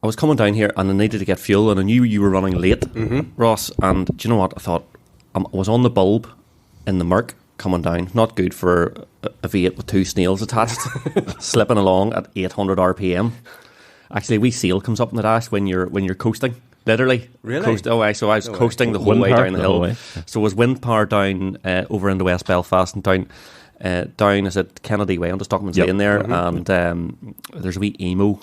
was coming down here and I needed to get fuel, and I knew you were running late, Ross. And do you know what? I thought I was on the bulb in the Merc coming down. Not good for a V8 with 2 snails attached, slipping along at 800 RPM. Actually, wee seal comes up in the dash when you're coasting. Literally. Really? So I was coasting the whole way down the hill. So it was wind power down over into West Belfast and down is it Kennedy Way onto Stockman's Lane there, and there's a wee emo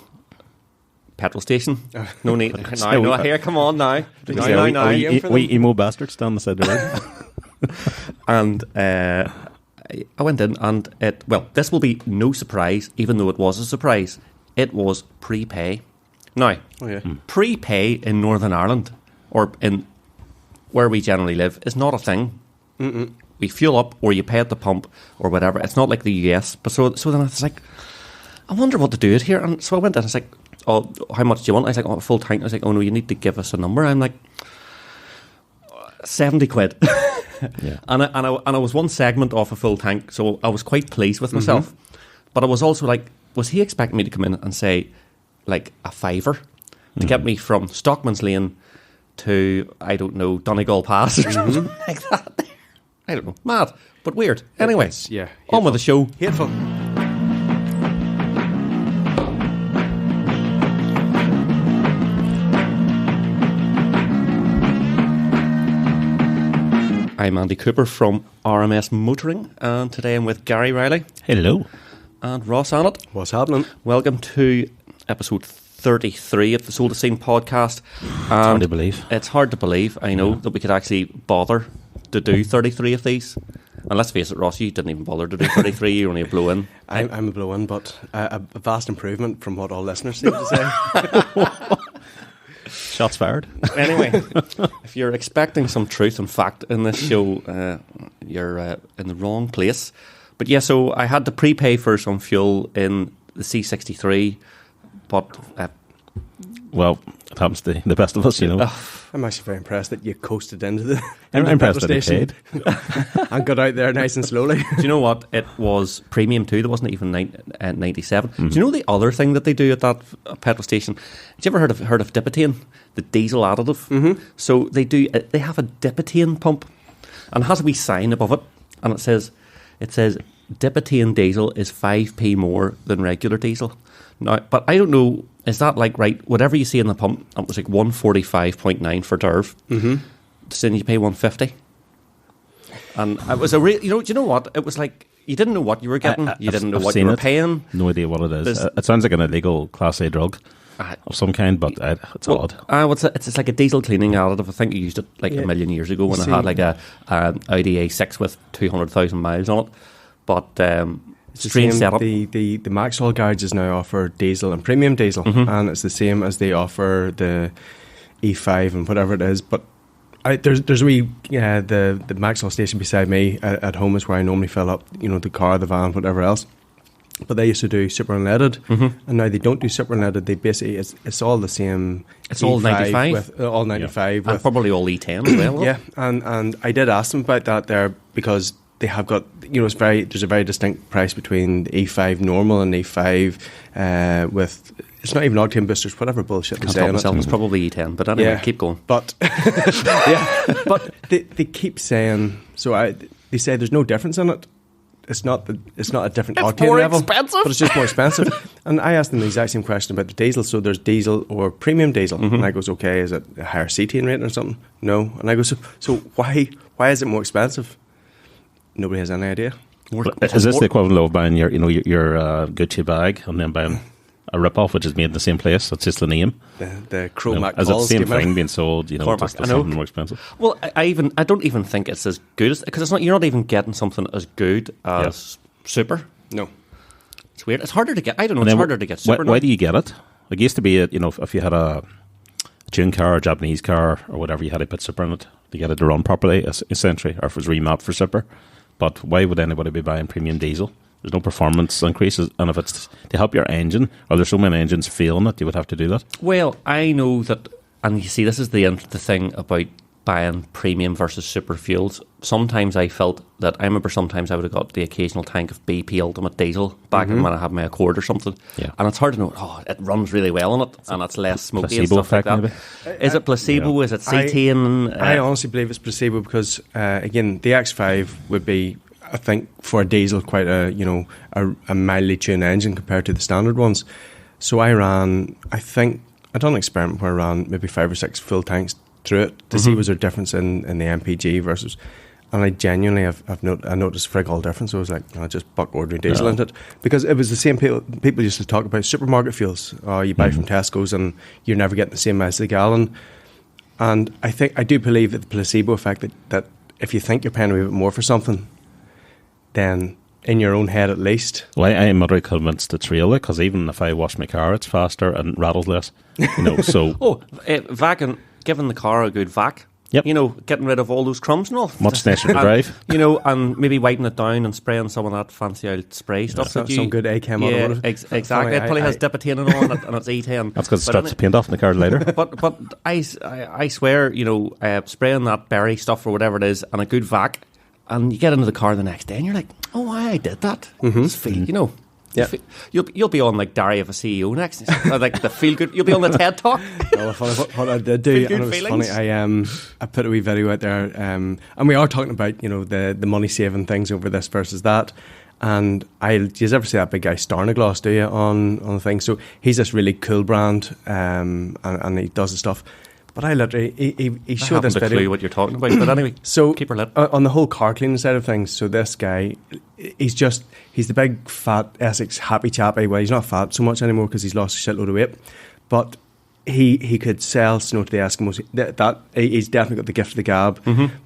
petrol station. No need. No, here, come on now. We emo bastards down the side of the road. And I went in, and this will be no surprise, even though it was a surprise. It was prepay. Now, prepay in Northern Ireland, or in where we generally live, is not a thing. We fuel up, or you pay at the pump, or whatever. It's not like the US. But so then I was like, I wonder what to do it here. And so I went in, I was like, oh, how much do you want? I was like, oh, full tank. I was like, oh no, you need to give us a number. I'm like, 70 quid. And I was one segment off a full tank, so I was quite pleased with myself. But I was also like, was he expecting me to come in and say, like, a fiver to get me from Stockman's Lane to, I don't know, Donegal Pass or something like that? I don't know. Mad, but weird. Anyway, on with the show. Hateful. I'm Andy Cooper from RMS Motoring, and today I'm with Gary Reilly. Hello. And Ross Annett. What's happening? Welcome to episode 33 of the Soul to Scene podcast. It's hard to believe. It's hard to believe, I know, that we could actually bother to do 33 of these. And let's face it, Ross, you didn't even bother to do 33, you're only a blow-in. I'm a blow-in, but a vast improvement from what all listeners seem to say. Shots fired. Anyway, if you're expecting some truth and fact in this show, you're in the wrong place. But yeah, so I had to prepay for some fuel in the C63, but... well, it happens to the best of us, you know. I'm actually very impressed that you coasted into the I'm impressed that station and got out there nice and slowly. Do you know what? It was premium too. There wasn't even 97. Do you know the other thing that they do at that petrol station? Did you ever heard of Dipitane, the diesel additive? So they have a Dipitane pump, and it has a wee sign above it, and it says Dipitane diesel is 5p more than regular diesel. Now, but I don't know, is that like right? Whatever you see in the pump, it was like 145.9 for Derv. So then you pay 150. And it was a real, do you know what? It was like, you didn't know what you were getting. You didn't know what you were paying. No idea what it is. It sounds like an illegal Class A drug of some kind, but it's odd. It's like a diesel cleaning additive. I think you used it like a million years ago when it had like an Audi A6 with 200,000 miles on it. But it's a strange setup. The Maxwell garages now offer diesel and premium diesel, and it's the same as they offer the E5 and whatever it is. But there's a wee the Maxwell station beside me at home is where I normally fill up, the car, the van, whatever else. But they used to do super unleaded, and now they don't do super unleaded. They basically it's all the same. It's all 95 with all 95, and probably all E10 as well. Yeah, and I did ask them about that there because they have got, there's a very distinct price between the E5 normal and E5 with, it's not even octane boosters, whatever bullshit they say on it. It's probably E10, but anyway, keep going. But but they keep saying, they say there's no difference in it. It's not a different octane level, expensive. But it's just more expensive. And I asked them the exact same question about the diesel. So there's diesel or premium diesel, and I goes, okay, is it a higher cetane rating or something? No, and I go, so why is it more expensive? Nobody has any idea. Is this the equivalent of buying your Gucci bag and then buying a rip-off which is made in the same place? It's just the name. The Chromac is it the same thing being sold? Just something more expensive. Well, I don't even think it's as good as, because you're not even getting something as good as Super. No, it's weird. It's harder to get. I don't know. It's harder to get Super. Why do you get it? It used to be, if you had a tune car or a Japanese car or whatever, you had to put Super in it to get it to run properly, essentially, or if it was remapped for Super. But why would anybody be buying premium diesel? There's no performance increases, and if it's to help your engine, or there's so many engines failing it, you would have to do that. Well, I know that, and you see, this is the thing about buying premium versus super fuels. Sometimes I felt that, I remember sometimes I would have got the occasional tank of BP Ultimate Diesel back when I had my Accord or something. Yeah. And it's hard to know, it runs really well on it and it's less smoky and placebo stuff like that. effect, Is it placebo? Is it cetane? I honestly believe it's placebo because, again, the X5 would be, I think, for a diesel, quite a mildly tuned engine compared to the standard ones. So I done an experiment where I ran maybe 5 or 6 full tanks through it to see was there a difference in the MPG versus, and I genuinely I noticed frig all difference. So I was like, I just buck ordinary diesel into it, because it was the same people used to talk about supermarket fuels. You buy from Tesco's and you're never getting the same miles a gallon. And I do believe that the placebo effect, that if you think you're paying a wee bit more for something, then in your own head at least. Well, I am utterly convinced it's real, because even if I wash my car, it's faster and rattles less. So vacuum, giving the car a good vac. Yep. Getting rid of all those crumbs and all. Much nicer to drive. And maybe wiping it down and spraying some of that fancy old spray stuff. Some good A-chem on it. Exactly. It probably has dipotane on it, and it's E10. That's because it starts to paint off in the car later. But I swear, spraying that berry stuff or whatever it is, and a good vac, and you get into the car the next day and you're like, oh, why I did that. Just feel, Yeah. You'll be on like Diary of a CEO next. Like the feel good. You'll be on the TED Talk. Well, what I did do, and it was feelings. funny. I put a wee video out there, and we are talking about the money saving things over this versus that. And do you ever see that big guy Starnaglass, do you, on the thing? So he's this really cool brand, and he does the stuff. But I literally, he showed this video. I haven't a clue what you're talking about, but anyway, so keep her lit. On the whole car cleaning side of things, so this guy, he's the big fat Essex happy chappy. Well, he's not fat so much anymore because he's lost a shitload of weight, but he could sell snow to the Eskimos. That he's definitely got the gift of the gab.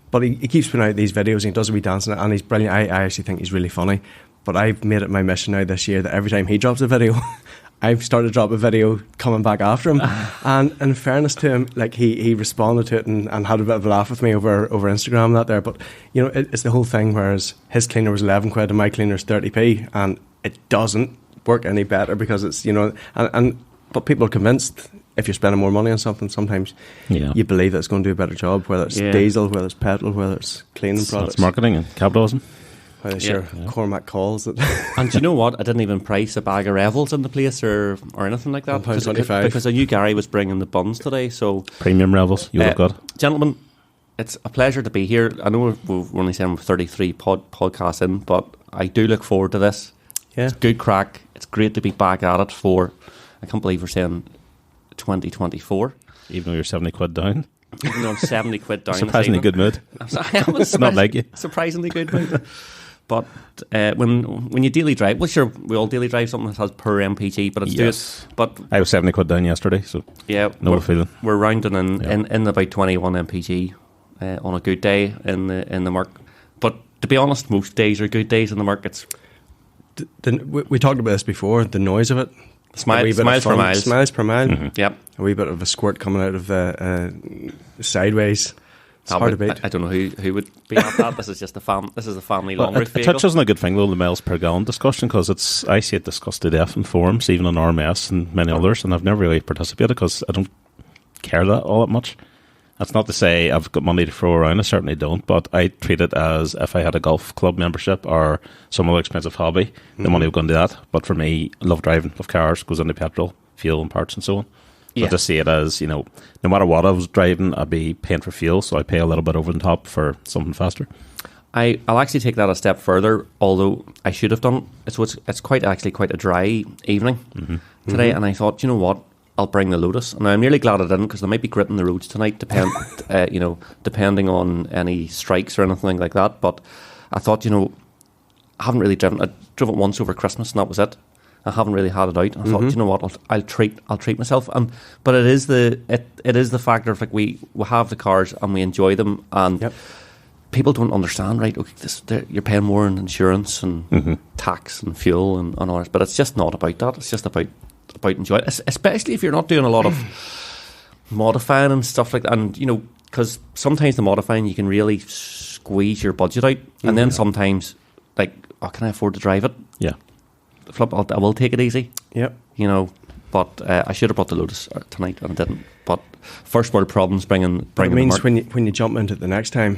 But he keeps putting out these videos and he does a wee dancing, and he's brilliant. I actually think he's really funny. But I've made it my mission now this year that every time he drops a video, I've started to drop a video coming back after him. And in fairness to him, like he responded to it and had a bit of a laugh with me over Instagram and that there. But it's the whole thing, whereas his cleaner was 11 quid and my cleaner's 30p, and it doesn't work any better because it's but people are convinced if you're spending more money on something, sometimes you believe that it's going to do a better job, whether it's diesel, whether it's petrol, whether it's cleaning products. It's marketing and capitalism. Cormac calls it. And do you know what? I didn't even price a bag of Revels in the place or anything like that. Because I knew Gary was bringing the buns today. So premium Revels, you would have got. Gentlemen, it's a pleasure to be here. I know we're only saying 33 podcasts in, but I do look forward to this. Yeah. It's good crack. It's great to be back at it for, I can't believe we're saying 2024. Even though you're 70 quid down. Even though I'm 70 quid down. Surprisingly good mood. It's not like you. Surprisingly good mood. But when you daily drive, well, sure, we all daily drive something that has per MPG, but it's But I was 70 quid down yesterday, so no feeling. We're rounding in about 21 MPG on a good day in the mark. But to be honest, most days are good days in the markets. We talked about this before. The noise of it. Smiles per mile. Smiles per mile. Mm-hmm. Yep. A wee bit of a squirt coming out of the sideways. It's hard to beat. I don't know who would be at that. This is just a family long roof vehicle. It touches on a good thing though, the miles per gallon discussion, because I see it discussed to death in forums, even on RMS and many others, and I've never really participated because I don't care that all that much. That's not to say I've got money to throw around. I certainly don't, but I treat it as if I had a golf club membership or some other expensive hobby, the money would go into that. But for me, I love driving, love cars, goes into petrol, fuel and parts and so on. So I just see it as, no matter what I was driving, I'd be paying for fuel, so I pay a little bit over the top for something faster. I'll actually take that a step further, although I should have done it. It's quite a dry evening today, and I thought, you know what, I'll bring the Lotus. And I'm nearly glad I didn't, because they might be gritting the roads tonight, depending on any strikes or anything like that. But I thought, I haven't really driven. I drove it once over Christmas, and that was it. I haven't really had it out. I thought, you know what, I'll treat myself. But it is the factor of, like, we have the cars and we enjoy them, and people don't understand, right? Okay, you're paying more in insurance and tax and fuel and all that, but it's just not about that. It's just about enjoying it, especially if you're not doing a lot of modifying and stuff like that. And because sometimes the modifying you can really squeeze your budget out, and then sometimes, like, can I afford to drive it? Yeah. Flip, I will take it easy. Yep. But I should have brought the Lotus tonight, and I didn't. But first world problems bringing It means the mark. when you jump into it the next time,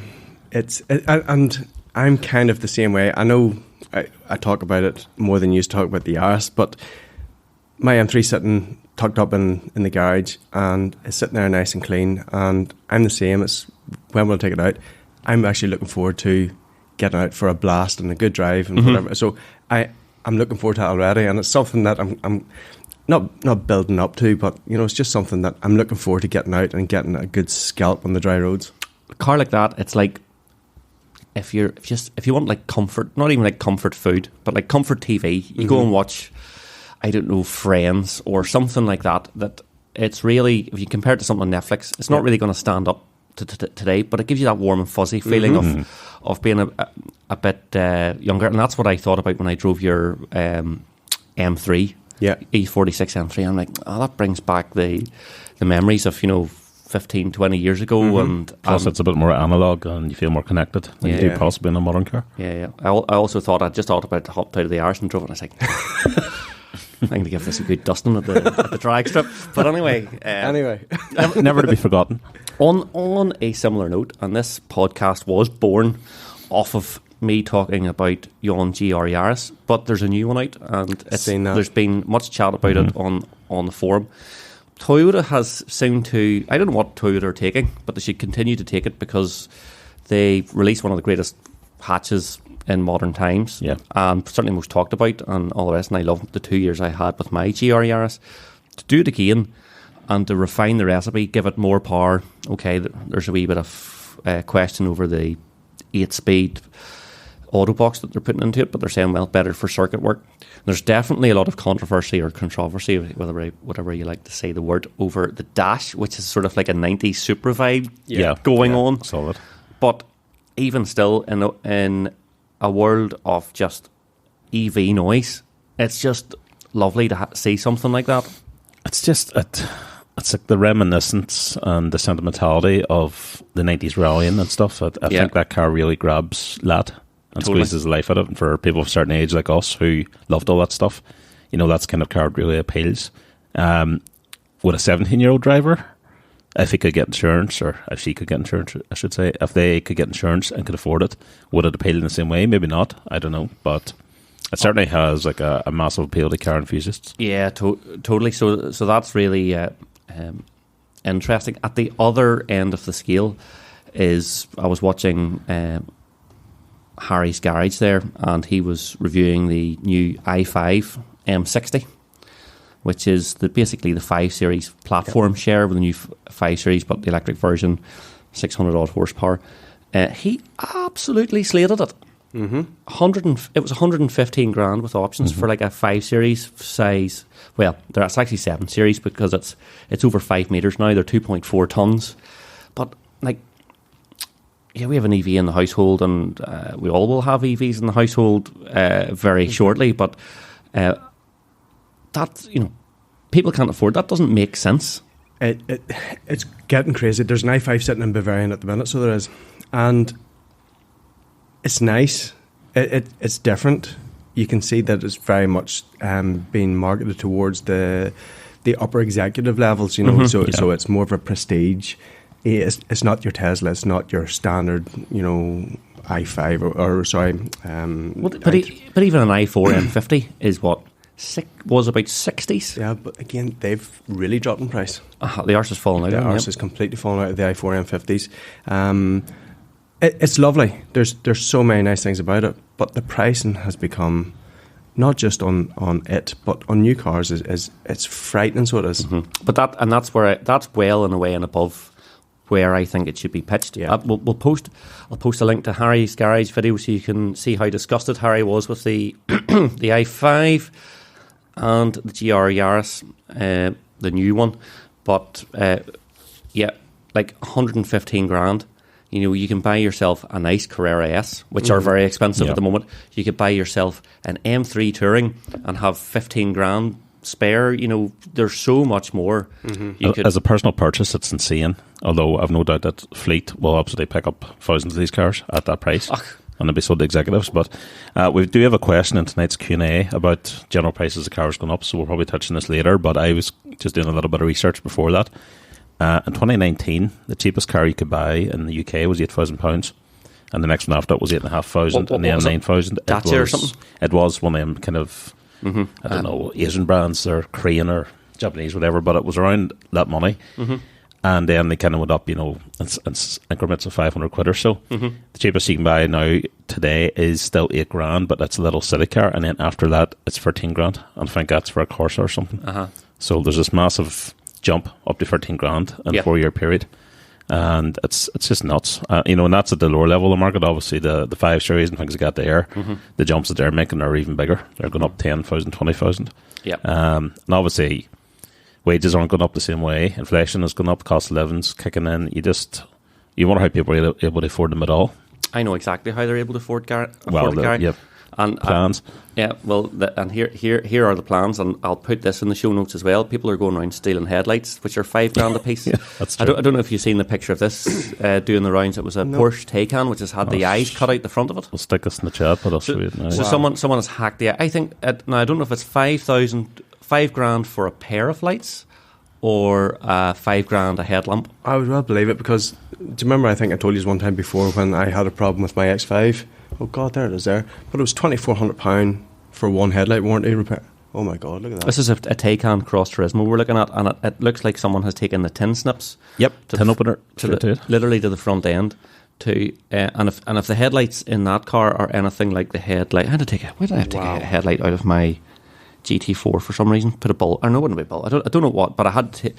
and I'm kind of the same way. I know I talk about it more than you used to talk about the Yaris, but my M3 sitting tucked up in the garage and it's sitting there nice and clean, and I'm the same. It's when we'll take it out. I'm actually looking forward to getting out for a blast and a good drive and whatever. So I'm looking forward to it already, and it's something that I'm not building up to, but it's just something that I'm looking forward to getting out and getting a good scalp on the dry roads. A car like that, it's like if you want like comfort, not even like comfort food, but like comfort TV, you go and watch, I don't know, Friends or something like that. That it's really, if you compare it to something on Netflix, it's not really going to stand up to today, but it gives you that warm and fuzzy feeling of being a bit younger, and that's what I thought about when I drove your M3. Yeah, E46 M3. I'm like, that brings back the memories of 15, 20 years ago, and plus it's a bit more analog, and you feel more connected than you do possibly in a modern car. Yeah. I also thought I thought about hopped out of the Irish and drove it, and I was like, I'm going to give this a good dusting at the drag strip. But anyway, never to be forgotten. On a similar note, and this podcast was born off of me talking about Yon GR Yaris, but there's a new one out, and there's been much chat about it on the forum. Toyota has seemed to, I don't know what Toyota are taking, but they should continue to take it because they released one of the greatest hatches in modern times, and certainly most talked about and all the rest, and I love the 2 years I had with my GR Yaris. To do it again and to refine the recipe, give it more power. Okay, there's a wee bit of question over the 8-speed auto box that they're putting into it, but they're saying, well, better for circuit work. There's definitely a lot of controversy, whatever you like to say the word, over the dash, which is sort of like a 90s Supra vibe going on. Solid. But even still, in a world of just EV noise, it's just lovely to see something like that. It's just it's like the reminiscence and the sentimentality of the 90s rallying and stuff. I think that car really grabs that and squeezes the life out of it. And for people of a certain age like us who loved all that stuff, that's kind of car really appeals. With a 17-year-old driver, if he could get insurance, or if she could get insurance, I should say, if they could get insurance and could afford it, would it appeal in the same way? Maybe not. I don't know. But it certainly has like a massive appeal to car enthusiasts. Yeah, totally. So that's really interesting. At the other end of the scale is, I was watching Harry's Garage there, and he was reviewing the new i5 M60, which is basically the 5 Series platform share with the new 5 Series, but the electric version, 600 odd horsepower. He absolutely slated it. It was 115 grand with options for like a 5 Series size. Well, it's actually 7 Series because it's over 5 meters now. They're 2.4 tons. But like, we have an EV in the household, and we all will have EVs in the household very shortly. But that, people can't afford that. Doesn't make sense. It's getting crazy. There's an i5 sitting in Bavarian at the minute, so there is, and it's nice. It's different. You can see that it's very much being marketed towards the upper executive levels. So it's more of a prestige. It's not your Tesla. It's not your standard, i5 or sorry. But even an i4 M50 is what was about 60s. Yeah, but again, they've really dropped in price. The arse has fallen out. The arse has completely fallen out of the i4 M50s. It's lovely. There's so many nice things about it, but the pricing has become, not just on it, but on new cars is it's frightening. So it is. But that's well and away and above where I think it should be pitched. Yeah, I'll post a link to Harry's Garage video so you can see how disgusted Harry was with the the i5 and the GR Yaris, the new one. But like 115 grand. You can buy yourself a nice Carrera S, which are very expensive at the moment. You could buy yourself an M3 Touring and have 15 grand spare. There's so much more. As a personal purchase, it's insane. Although I've no doubt that Fleet will absolutely pick up thousands of these cars at that price. and they'll be sold to executives. But we do have a question in tonight's Q&A about general prices of cars going up, so we'll probably touch on this later. But I was just doing a little bit of research before that. In 2019, the cheapest car you could buy in the UK was £8,000, and the next one after it was £8,500, and then £9,000. Dacia or something? It was one of them kind of, I don't know, Asian brands or Korean or Japanese, whatever, but it was around that money. And then they kind of went up, in increments of 500 quid or so. The cheapest you can buy now today is still $8,000, but that's a little city car, and then after that it's 13 grand, and I think that's for a Corsa or something. So there's this massive jump up to 13 grand in a 4-year period, and it's just nuts. And that's at the lower level of the market. Obviously the 5 Series and things like that there, the jumps that they're making are even bigger. They're going up 10,000, 20,000. And obviously wages aren't going up the same way. Inflation has gone up, cost of living's kicking in. You wonder how people are able to afford them at all. I know exactly how they're able to afford a car. And plans. And here are the plans, and I'll put this in the show notes as well. People are going around stealing headlights, which are $5,000 a piece. That's true. I don't know if you've seen the picture of this doing the rounds. It was a Porsche Taycan, which has had the eyes cut out the front of it. We'll stick this in the chat, but I'll show you it now. So someone has hacked the eye. I think now I don't know if it's $5,000 for a pair of lights or $5,000 a headlamp. I would well believe it, because do you remember, I think I told you one time before when I had a problem with my X5. Oh God, there it is there. But it was £2,400 for one headlight warranty repair. Oh my God, look at that. This is a Taycan Cross Turismo we're looking at, and it looks like someone has taken the tin snips. Tin opener literally to the front end. And if the headlights in that car are anything like the headlight, why did I have to take a headlight out of my GT4 for some reason? Put a bulb, or no, it wouldn't be a bulb. I don't know what, but I had to.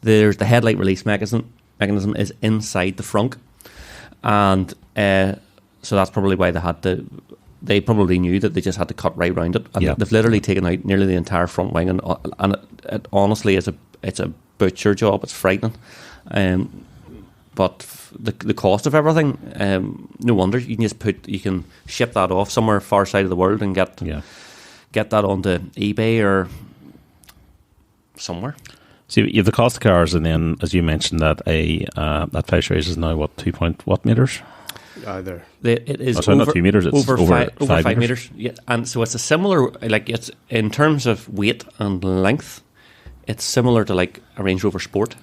There's the headlight release mechanism is inside the frunk, and so that's probably why they had to. They probably knew that they just had to cut right around it, and they've literally taken out nearly the entire front wing, and it honestly is a butcher job. It's frightening, but the cost of everything, no wonder you can ship that off somewhere far side of the world and get that onto eBay or somewhere. So you have the cost of cars, and then, as you mentioned, that that 5 Series is now what, 2 meters? Either it is not 2 meters. It's over 5 meters. Yeah, and so it's a similar, like, it's in terms of weight and length, it's similar to like a Range Rover Sport.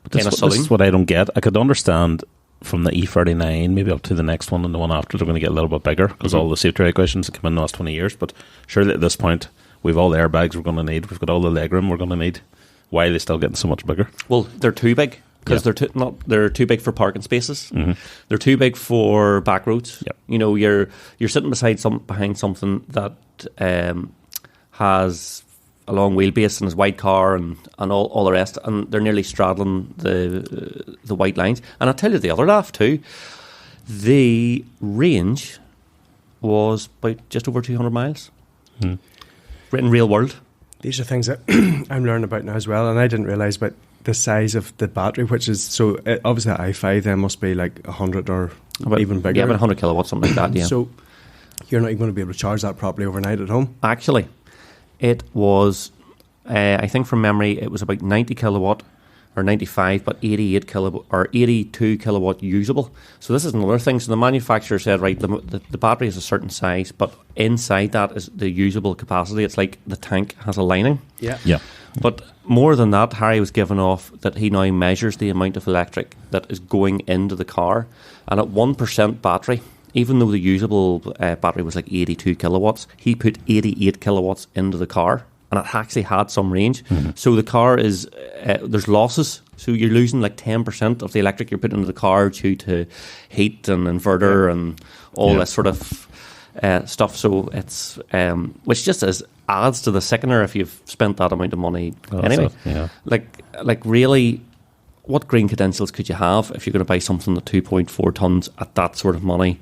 But this is what I don't get. I could understand from the E39 maybe up to the next one and the one after they're going to get a little bit bigger because all the safety regulations have come in the last 20 years. But surely at this point we've all the airbags we're going to need. We've got all the legroom we're going to need. Why are they still getting so much bigger? Well, they're too big. Because they're too big for parking spaces. They're too big for back roads. You're sitting behind something that has a long wheelbase and is wide car and all the rest, and they're nearly straddling the white lines. And I'll tell you the other laugh too. The range was about just over 200 miles. In real world. These are things that I'm learning about now as well, and I didn't realise about the size of the battery, which is obviously the i5 then must be like 100 or even bigger. Yeah, about 100 kilowatts, something like that. Yeah. So you're not even going to be able to charge that properly overnight at home. Actually, it was, I think from memory, it was about 90 kilowatt or 95, but 88 kilowatt or 82 kilowatt usable. So this is another thing. So the manufacturer said, right, the battery is a certain size, but inside that is the usable capacity. It's like the tank has a lining. Yeah. But more than that, Harry was given off that he now measures the amount of electric that is going into the car. And at 1% battery, even though the usable battery was like 82 kilowatts, he put 88 kilowatts into the car. And it actually had some range. So the car is, there's losses. So you're losing like 10% of the electric you're putting into the car due to heat and inverter and all this sort of stuff. So it's, which just adds to the sickener if you've spent that amount of money. Anyway, like really, what green credentials could you have if you're going to buy something at 2.4 tons at that sort of money?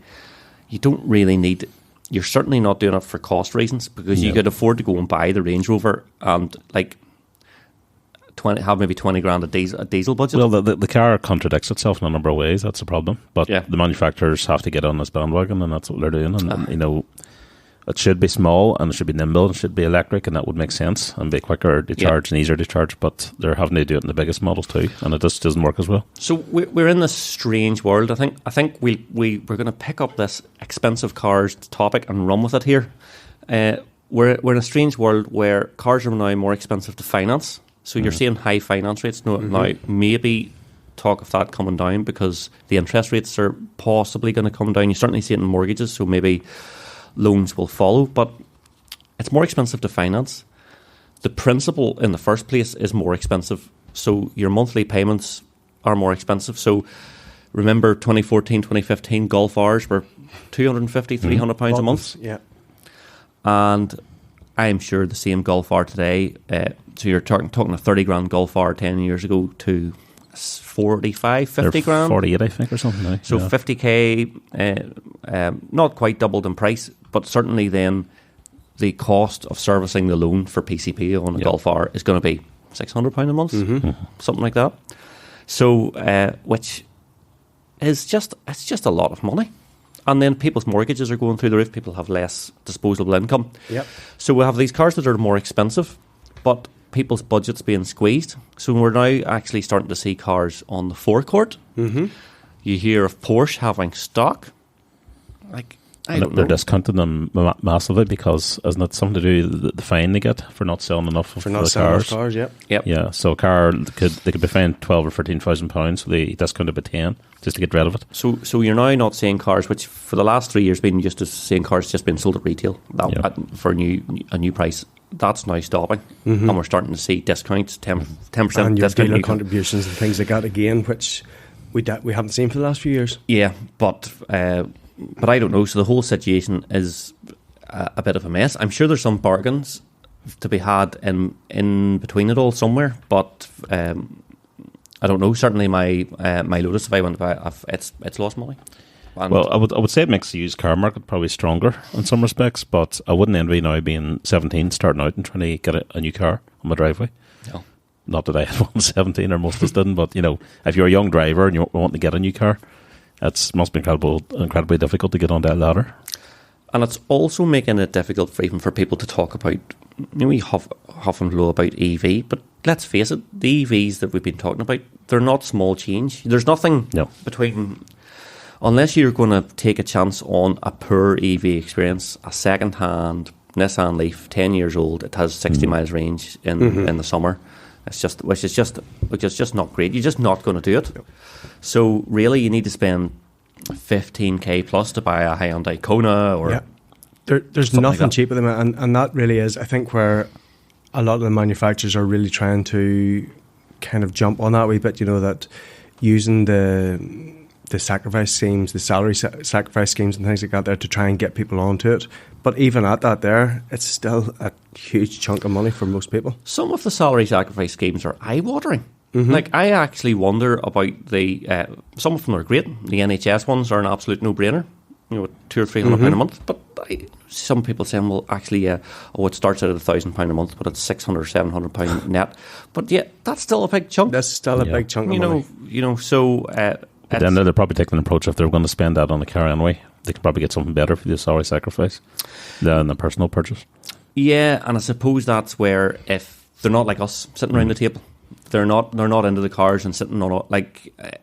You don't really need. You're certainly not doing it for cost reasons because you could afford to go and buy the Range Rover and like have maybe 20 grand a diesel budget. Well, the car contradicts itself in a number of ways. That's the problem. But the manufacturers have to get on this bandwagon, and that's what they're doing. And it should be small and it should be nimble and it should be electric, and that would make sense and be quicker to charge and easier to charge. But they're having to do it in the biggest models too, and it just doesn't work as well. So we're in this strange world. I think we're going to pick up this expensive cars topic and run with it here. We're in a strange world where cars are now more expensive to finance. So you're seeing high finance rates now. Maybe talk of that coming down because the interest rates are possibly going to come down. You certainly see it in mortgages, so maybe loans will follow. But it's more expensive to finance. The principal in the first place is more expensive. So your monthly payments are more expensive. So remember 2014, 2015 Golf Rs were £250, £300 a month. Yeah. And I'm sure the same Golf R today, so you're talking a 30 grand Golf R 10 years ago to 45, 50 grand. 48, I think, or something. Now. So 50k, not quite doubled in price, but certainly then the cost of servicing the loan for PCP on a Golf R is going to be £600 a month, something like that. So, which is just a lot of money. And then people's mortgages are going through the roof. People have less disposable income. Yep. So we have these cars that are more expensive, but people's budgets being squeezed. So we're now actually starting to see cars on the forecourt. Mm-hmm. You hear of Porsche having stock. They're discounting them massively because isn't it something to do with the fine they get for not selling enough of the cars? Yep. Yeah, so a car they could be fined £12,000 or £13,000, so they discount it by 10 just to get rid of it. So you're now not seeing cars, which for the last 3 years been used to seeing cars just being sold at retail for a new price. That's now stopping, and we're starting to see discounts, 10% and your discount, dealer contributions and things like that again, which we haven't seen for the last few years. Yeah, but I don't know. So the whole situation is a bit of a mess. I'm sure there's some bargains to be had in between it all somewhere, but I don't know. Certainly my Lotus, if I went to buy, it's lost money. And well, I would say it makes the used car market probably stronger in some respects, but I wouldn't envy now being 17, starting out and trying to get a new car on my driveway. No. Not that I had one 17, or most of us didn't, but if you're a young driver and you want to get a new car, it must be incredibly difficult to get on that ladder. And it's also making it difficult even for people to talk about, we huff and blow about EV, but let's face it, the EVs that we've been talking about, they're not small change. There's nothing between, unless you're going to take a chance on a poor EV experience, a second-hand Nissan Leaf, 10 years old, it has 60 miles range in the summer. Which is just not great. You're just not going to do it. Yep. So really, you need to spend 15k plus to buy a Hyundai Kona or. There's nothing cheap with them, and that really is, I think, where a lot of the manufacturers are really trying to kind of jump on that wee bit. That using the sacrifice schemes, the salary sacrifice schemes, and things like that there to try and get people onto it. But even at that there, it's still a huge chunk of money for most people. Some of the salary sacrifice schemes are eye-watering. Like, I actually wonder about some of them are great. The NHS ones are an absolute no-brainer. £200 or £300 a month. But some people saying, well, actually, it starts out at £1,000 a month, but it's £600 or £700 net. But yeah, that's still a big chunk. That's still a big chunk of money. So... But then they'll probably take an approach if they're going to spend that on the car anyway. They could probably get something better for the salary sacrifice than a personal purchase. Yeah, and I suppose that's where if they're not like us sitting around the table, they're not into the cars and sitting on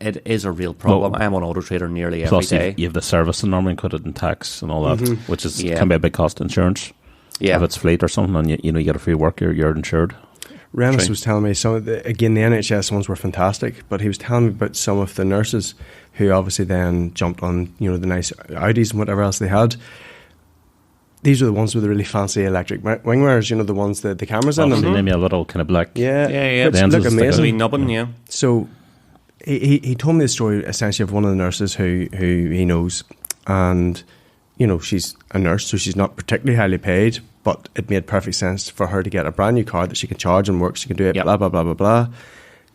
it is a real problem. I'm on Auto Trader nearly every day. You have the service and normally included in tax and all that, which can be a big cost. Insurance. Yeah, if it's fleet or something, and you get a free work, you're insured. Rennis was telling me the NHS ones were fantastic, but he was telling me about some of the nurses who obviously then jumped on the nice Audis and whatever else they had. These are the ones with the really fancy electric wing mirrors, the ones that the cameras in them. They name you a little kind of black. Yeah. Which look amazing. Nubbin, yeah. So he told me the story essentially of one of the nurses who he knows, and she's a nurse, so she's not particularly highly paid, but it made perfect sense for her to get a brand new car that she can charge and work, she can do it, blah, blah, blah, blah, blah.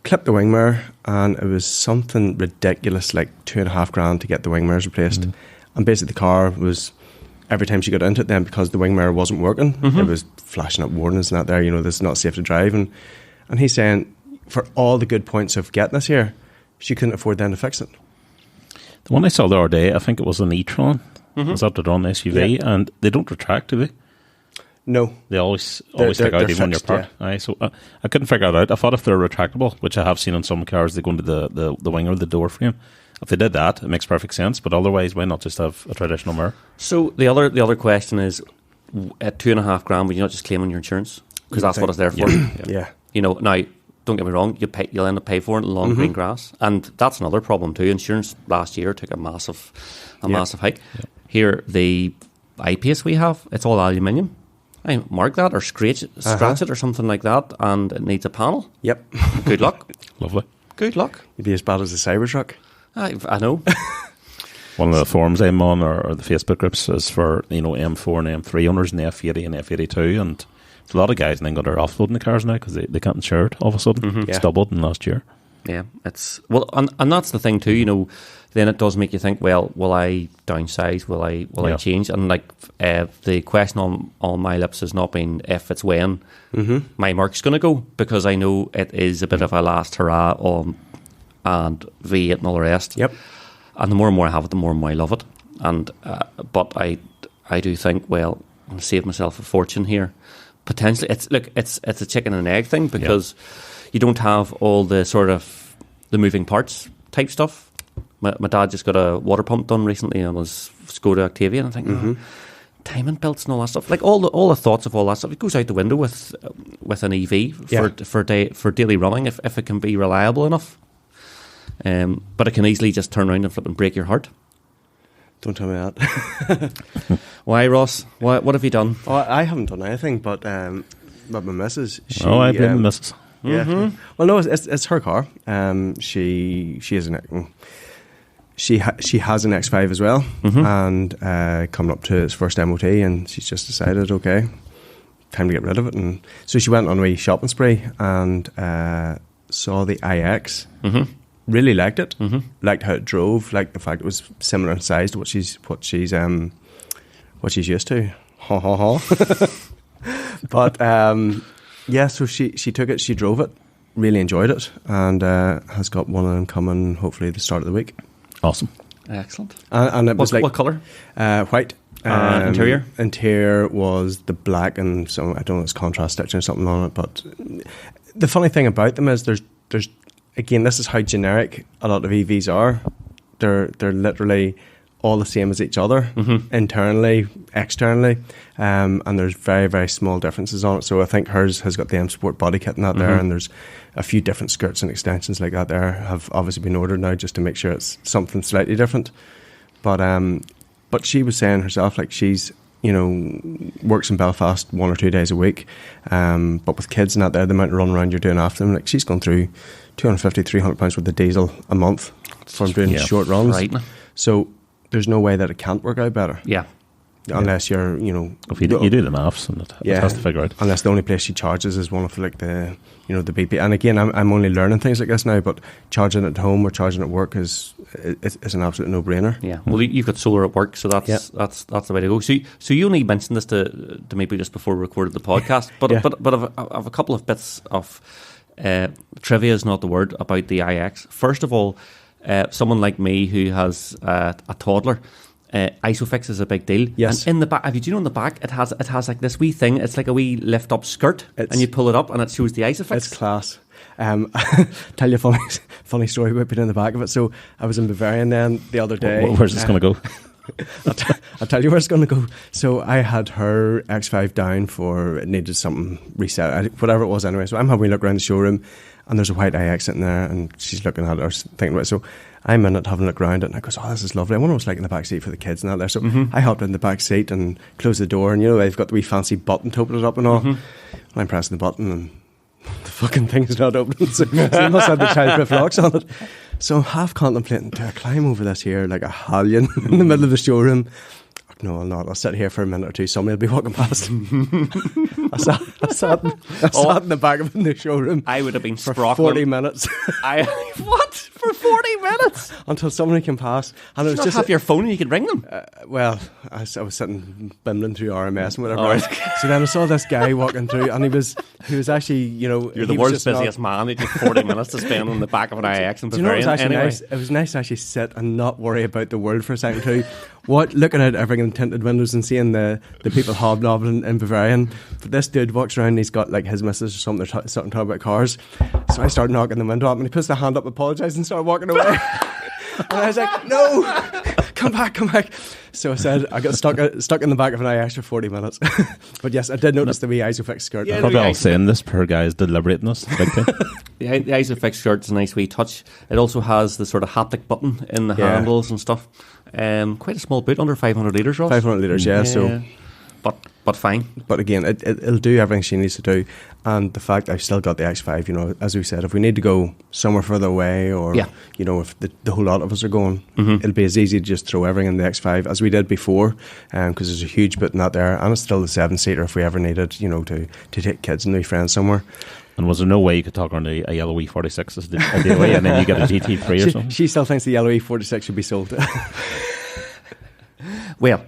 Clipped the wing mirror, and it was something ridiculous, like $2,500 to get the wing mirrors replaced. And basically the car was, every time she got into it then, because the wing mirror wasn't working, it was flashing up warnings and that there, this is not safe to drive. And he's saying, for all the good points of getting this here, she couldn't afford then to fix it. The one I saw the other day, I think it was an e-tron. Was that the Ron SUV? Yeah. And they don't retract, do they? No. They always stick out even when you're parked. Aye, so I couldn't figure it out. I thought if they're retractable, which I have seen on some cars, they go into the wing or the door frame. If they did that, it makes perfect sense. But otherwise, why not just have a traditional mirror? So the other question is, at $2,500, would you not just claim on your insurance? Because that's what it's there for. Yeah. You know, now, don't get me wrong, you'll end up paying for it in long green grass. And that's another problem too. Insurance last year took a massive hike. Yeah. Here, the I-Pace we have, it's all aluminium. I mark that or scratch it or something like that, and it needs a panel. Yep. Good luck. Lovely. Good luck. You'd be as bad as a Cybertruck. I know. One of the forums I'm on, or the Facebook groups, is for M4 and M3 owners and the F80 and F82, and a lot of guys in England are offloading the cars now because they can't insure it all of a sudden. It's doubled in last year. Yeah, and that's the thing too. Then it does make you think. Well, will I downsize? Will I change? And the question on my lips has not been if, it's when my mark's going to go, because I know it is a bit of a last hurrah and V8 and all the rest. Yep. And the more and more I have it, the more and more I love it. And but I do think, well, I'm going to save myself a fortune here. Potentially, it's a chicken and egg thing, because you don't have all the sort of the moving parts type stuff. My dad just got a water pump done recently on his Skoda Octavia, and I think timing belts and all that stuff, like all the thoughts of all that stuff, it goes out the window with an EV for daily running if it can be reliable enough. But it can easily just turn around and flip and break your heart. Don't tell me that. Why, Ross? What have you done? Oh, I haven't done anything, but my missus. I blame the missus. Yeah. Well, no, it's her car. She has she has an X5 as well, and coming up to its first MOT, and she's just decided, okay, time to get rid of it. And so she went on a wee shopping spree and saw the iX. Really liked it. Liked how it drove. Liked the fact it was similar in size to what she's used to. Ha ha ha. But so she took it. She drove it. Really enjoyed it, and has got one of them coming hopefully the start of the week. Awesome. Excellent. And it was what colour? White. Interior? Interior was the black and some, I don't know, it's contrast stitching or something on it. But the funny thing about them is there's again, this is how generic a lot of EVs are. They're literally all the same as each other, internally, externally, and there's very, very small differences on it. So I think hers has got the M Sport body kit and that there, and there's a few different skirts and extensions like that there have obviously been ordered now just to make sure it's something slightly different. But she was saying herself, like, she's, works in Belfast 1 or 2 days a week, but with kids and that there, the amount of run around you're doing after them, like, she's gone through £250-300 worth of diesel a month from doing short runs. Right. So there's no way that it can't work out better. Yeah. Unless you're, if you do the maths, and it has to figure out. Unless the only place she charges is one of like the, the BP. And again, I'm only learning things like this now, but charging at home or charging at work is an absolute no-brainer. Yeah. Well, you've got solar at work, so that's the way to go. So you only mentioned this to maybe just before we recorded the podcast, but I've a couple of bits of trivia is not the word about the iX. First of all, someone like me who has a toddler, Isofix is a big deal. Yes. And in the back, do you know in the back it has like this wee thing. It's like a wee lift up skirt, and you pull it up and it shows the Isofix. It's class. Tell you a funny story about being in the back of it. So I was in Bavarian then the other day. Where's this going to go? I'll tell you where it's going to go. So I had her X5 down for, it needed something reset, whatever it was anyway. So I'm having a look around the showroom, and there's a white iX sitting there, and she's looking at it or thinking about it. So I'm in it having a look around it, and I goes, oh, this is lovely. I wonder what it's like in the back seat for the kids and that there. So I hopped in the back seat and closed the door, and they've got the wee fancy button to open it up and all. And I'm pressing the button, and the fucking thing's not opening. So they must have the childproof locks on it. So I'm half contemplating, do I climb over this here like a hallion in the middle of the showroom? No, I'll not. I'll sit here for a minute or two. Somebody will be walking past. I sat in the back of the showroom. I would have been for 40 minutes. What? For 40 minutes? until somebody can pass. And it was Just just have your phone and you could ring them. well, I was sitting bimbling through RMS and whatever. Oh, right. So then I saw this guy walking through, and he was actually, you know, You're the he was world's just busiest man. You have 40 minutes to spend on the back of an IX and Do you know what was Bavarian. actually Anyway. nice? It was nice to actually sit and not worry about the world for a second too. Looking at everything in tinted windows and seeing the people hobnobbing in Bavarian. But this dude walks around and he's got like his missus or something, they're something talking about cars. So I started knocking the window up and he puts the hand up, apologised and started walking away. And I was like, no, come back. So I said, I got stuck in the back of an IX for 40 minutes. But yes, I did notice the wee Isofix skirt. Yeah, Probably all saying this poor guy is deliberating us. Big time. The Isofix shirt is a nice wee touch. It also has the sort of haptic button in the handles and stuff. Quite a small boot, under 500 litres, Ross. 500 litres, yeah. So, but fine. but again, it'll do everything she needs to do. And the fact I've still got the X5, you know, as we said, if we need to go somewhere further away, or you know, if the whole lot of us are going, it'll be as easy to just throw everything in the X5 as we did before, because there's a huge bit in that there, and it's still the 7-seater if we ever needed, you know, to take kids and new friends somewhere. And was there no way you could talk around a yellow E46 as the ideal way, and then you get a GT3 or something? She still thinks the yellow E46 should be sold. Well,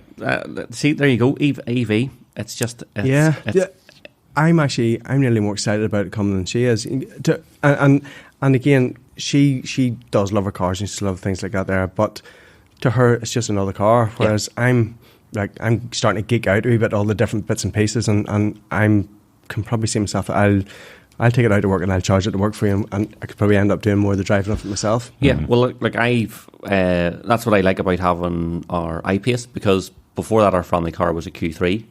see, there you go. EV. It's just I'm nearly more excited about it coming than she is. And again, she does love her cars and she loves things like that there. But to her, it's just another car. Whereas I'm starting to geek out a wee bit all the different bits and pieces, and can probably see myself. I'll take it out to work and I'll charge it to work for you, and I could probably end up doing more of the driving of it myself. Yeah, well, like that's what I like about having our I-Pace, because before that our family car was a Q3,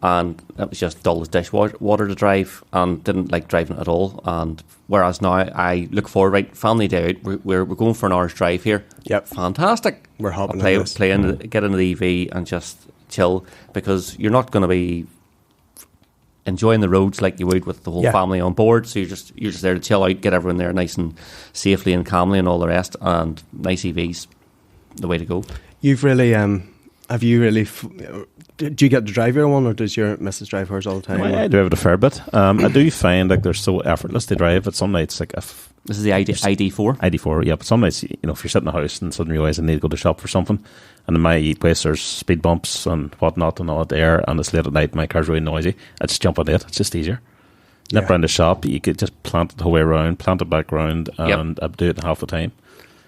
and it was just dull as dishwater to drive, and didn't like driving it at all. And whereas now I look forward, right, family day out, we're going for an hour's drive here. Yep, fantastic. We're hopping get into the EV and just chill, because you're not going to be enjoying the roads like you would with the whole family on board. So you're just there to chill out, get everyone there nice and safely and calmly and all the rest. And nice EVs, the way to go. You've really have you really? Do you get to drive your one, or does your missus drive hers all the time? I drive it a fair bit. I do find like they're so effortless to drive. At some nights, like if this is the ID4. ID4, yeah. But some nights, you know, if you're sitting in the house and suddenly realize I need to go to shop for something, and in my place there's speed bumps and whatnot and all there, and it's late at night, my car's really noisy, I just jump on it. It's just easier. Nip round the shop, you could just plant it the whole way around, plant it back round, and I do it in half the time,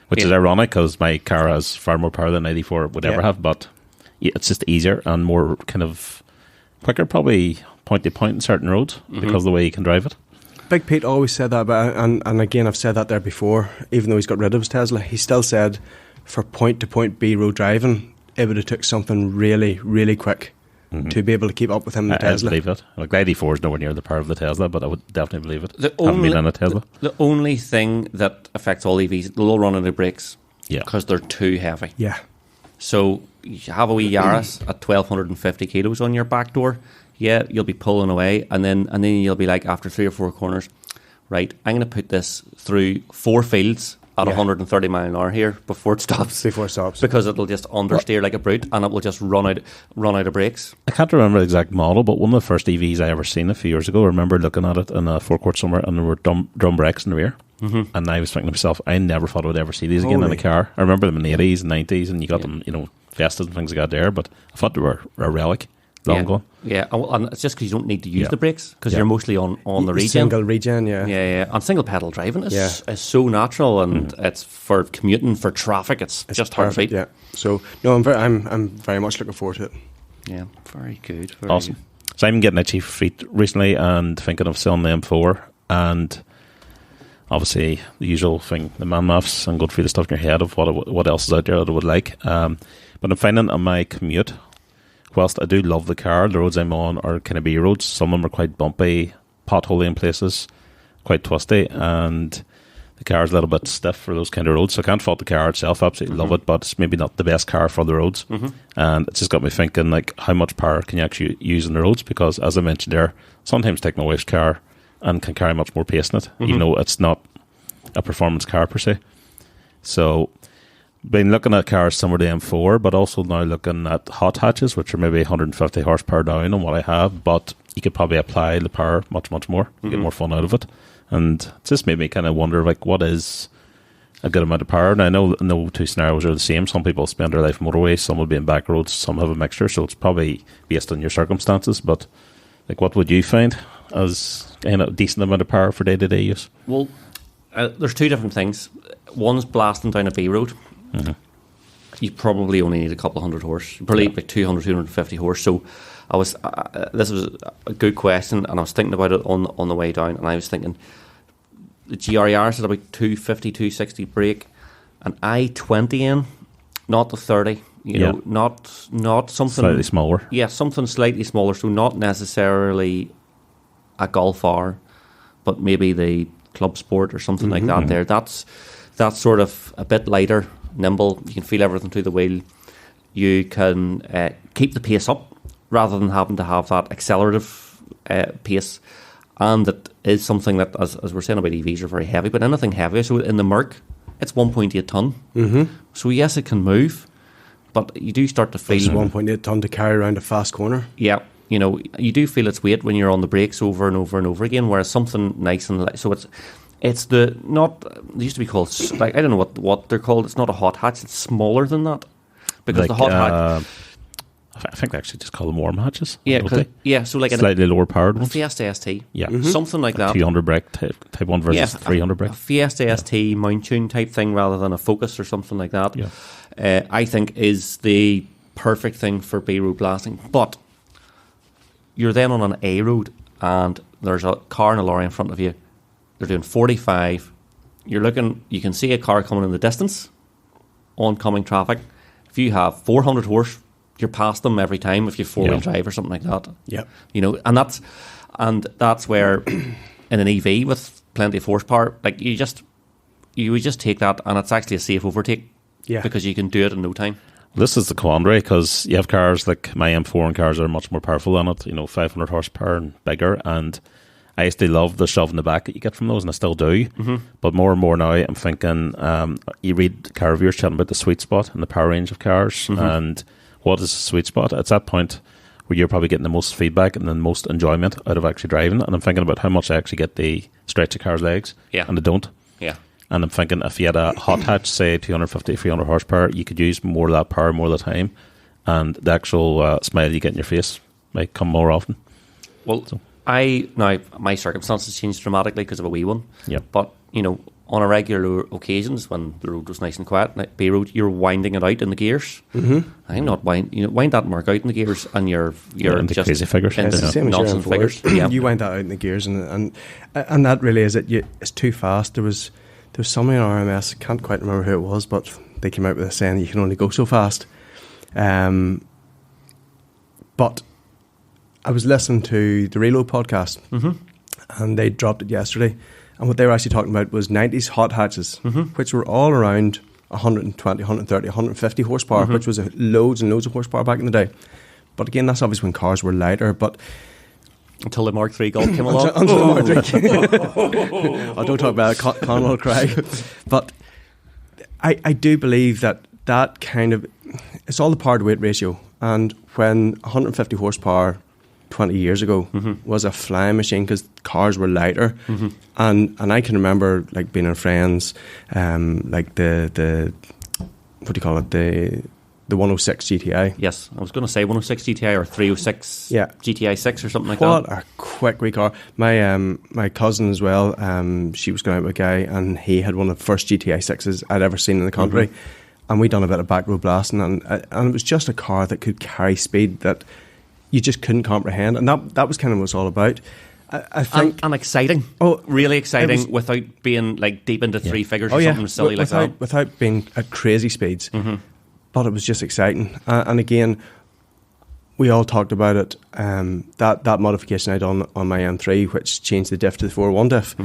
which is ironic because my car has far more power than 94 would ever have, but it's just easier and more kind of quicker, probably point to point in certain roads because of the way you can drive it. Big Pete always said that about, and again I've said that there before, even though he's got rid of his Tesla, he still said for point to point B road driving it would have took something really, really quick to be able to keep up with him in the Tesla. I believe it. Like the ID4 is nowhere near the power of the Tesla, but I would definitely believe it. Haven't been in a Tesla. The only thing that affects all EVs, they'll all run out of brakes because they're too heavy. Yeah. So you have a wee Yaris at 1,250 kilos on your back door. Yeah, you'll be pulling away, and then you'll be like, after 3 or 4 corners, right, I'm going to put this through 4 fields at 130 mile an hour here before it stops. Because it'll just understeer like a brute, and it will just run out of brakes. I can't remember the exact model, but one of the first EVs I ever seen a few years ago, I remember looking at it in a forecourt somewhere, and there were drum brakes in the rear. And I was thinking to myself, I never thought I would ever see these again in a car. I remember them in the 80s and 90s, and you got them, you know, vested and things like that there, but I thought they were a relic. Long gone. Yeah, and it's just because you don't need to use the brakes, because you're mostly on the regen. Single regen, Yeah. And single pedal driving is so natural, and it's for commuting, for traffic. It's just hard to beat. Yeah. So no, I'm very much looking forward to it. Yeah, very good. Awesome. So I'm getting itchy feet recently and thinking of selling the M4, and obviously the usual thing, the man maths, and going through the stuff in your head of what else is out there that I would like. But I'm finding on my commute, whilst I do love the car, the roads I'm on are kind of B roads. Some of them are quite bumpy, potholy in places, quite twisty, and the car is a little bit stiff for those kind of roads. So I can't fault the car itself, absolutely love it, but it's maybe not the best car for the roads. And it's just got me thinking, like, how much power can you actually use on the roads? Because as I mentioned there, sometimes take my wife's car and can carry much more pace in it, even though it's not a performance car per se. So been looking at cars similar to M4, but also now looking at hot hatches, which are maybe 150 horsepower down on what I have, but you could probably apply the power much, much more, get more fun out of it. And it just made me kind of wonder, like, what is a good amount of power. Now, I know no two scenarios are the same. Some people spend their life in motorways, some will be in back roads, some have a mixture, so it's probably based on your circumstances. But like, what would you find as a decent amount of power for day-to-day use? Well, there's two different things. One's blasting down a B road. Mm-hmm. You probably only need a couple of hundred horse, probably like 200, 250 horse. So this was a good question, and I was thinking about it on the way down, and I was thinking, the GRER's at about 250, 260 brake, an I-20 in, not the 30, you know, not something... Slightly smaller. Yeah, something slightly smaller, so not necessarily a Golf R, but maybe the Club Sport or something like that there. That's sort of a bit lighter, nimble, you can feel everything through the wheel. You can keep the pace up, rather than having to have that accelerative pace. And that is something that, as we're saying about EVs, are very heavy, but anything heavier. So in the Merc, it's 1.8 tonne. Mm-hmm. So yes, it can move, but you do start to feel... It's 1.8 tonne to carry around a fast corner. Yeah, you know, you do feel its weight when you're on the brakes over and over and over again, whereas something nice and light... So it's the... not... They used to be called... like, I don't know what they're called. It's not a hot hatch. It's smaller than that. Because like, the hot hatch... I think they actually just call them warm hatches. Yeah, so like slightly lower powered ones. Fiesta ST. Yeah. Something like that. 200 brake type 1 versus 300 brake. A Fiesta ST mount tune type thing rather than a Focus or something like that. Yeah. I think is the perfect thing for B road blasting. But you're then on an A road and there's a car and a lorry in front of you. They're doing 45. You can see a car coming in the distance, oncoming traffic. If you have 400 horse, you're past them every time if you have four-wheel drive or something like that. Yeah, you know, and that's where in an EV with plenty of horsepower, like you would just take that, and it's actually a safe overtake. Yeah, because you can do it in no time. This is the quandary, because you have cars like my M4 and cars that are much more powerful than it. You know, 500 horsepower and bigger, and I used to love the shove in the back that you get from those, and I still do. Mm-hmm. But more and more now, I'm thinking, you read car reviewers chatting about the sweet spot and the power range of cars, and what is the sweet spot? It's that point where you're probably getting the most feedback and the most enjoyment out of actually driving. And I'm thinking about how much I actually get the stretch of cars' legs, and they don't. Yeah. And I'm thinking if you had a hot hatch, say 250, 300 horsepower, you could use more of that power more of the time, and the actual smile you get in your face might come more often. Well, my circumstances changed dramatically because of a wee one. Yeah. But, you know, on a regular occasions when the road was nice and quiet, like B road, you're winding it out in the gears. Mm-hmm. I'm not wind that mark out in the gears, and you're into just crazy figures. It's the same nonsense figures. Yeah. You wind that out in the gears, and that really is it. It's too fast. There was somebody on RMS, I can't quite remember who it was, but they came out with a saying you can only go so fast. But I was listening to the Reilly podcast, and they dropped it yesterday. And what they were actually talking about was 90s hot hatches, which were all around 120, 130, 150 horsepower, which was loads and loads of horsepower back in the day. But again, that's obviously when cars were lighter. But until the Mark III Golf came along. Until the Mark III. I don't talk about it, Con will cry. But I do believe that kind of, it's all the power to weight ratio. And when 150 horsepower 20 years ago was a flying machine because cars were lighter, and I can remember like being in friends, like the what do you call it, the 106 GTI. Yes, I was going to say 106 GTI or 306 GTI 6 or something like that. What a quick wee car. My cousin as well, she was going out with a guy and he had one of the first GTI 6s I'd ever seen in the country, and we done a bit of back road blasting, and it was just a car that could carry speed that you just couldn't comprehend, and that was kind of what it's all about. I think and exciting, really exciting, without being like deep into three figures or something silly like that. Without being at crazy speeds, but it was just exciting. And again, we all talked about it. That modification I done on my M3, which changed the diff to the 4.1 diff,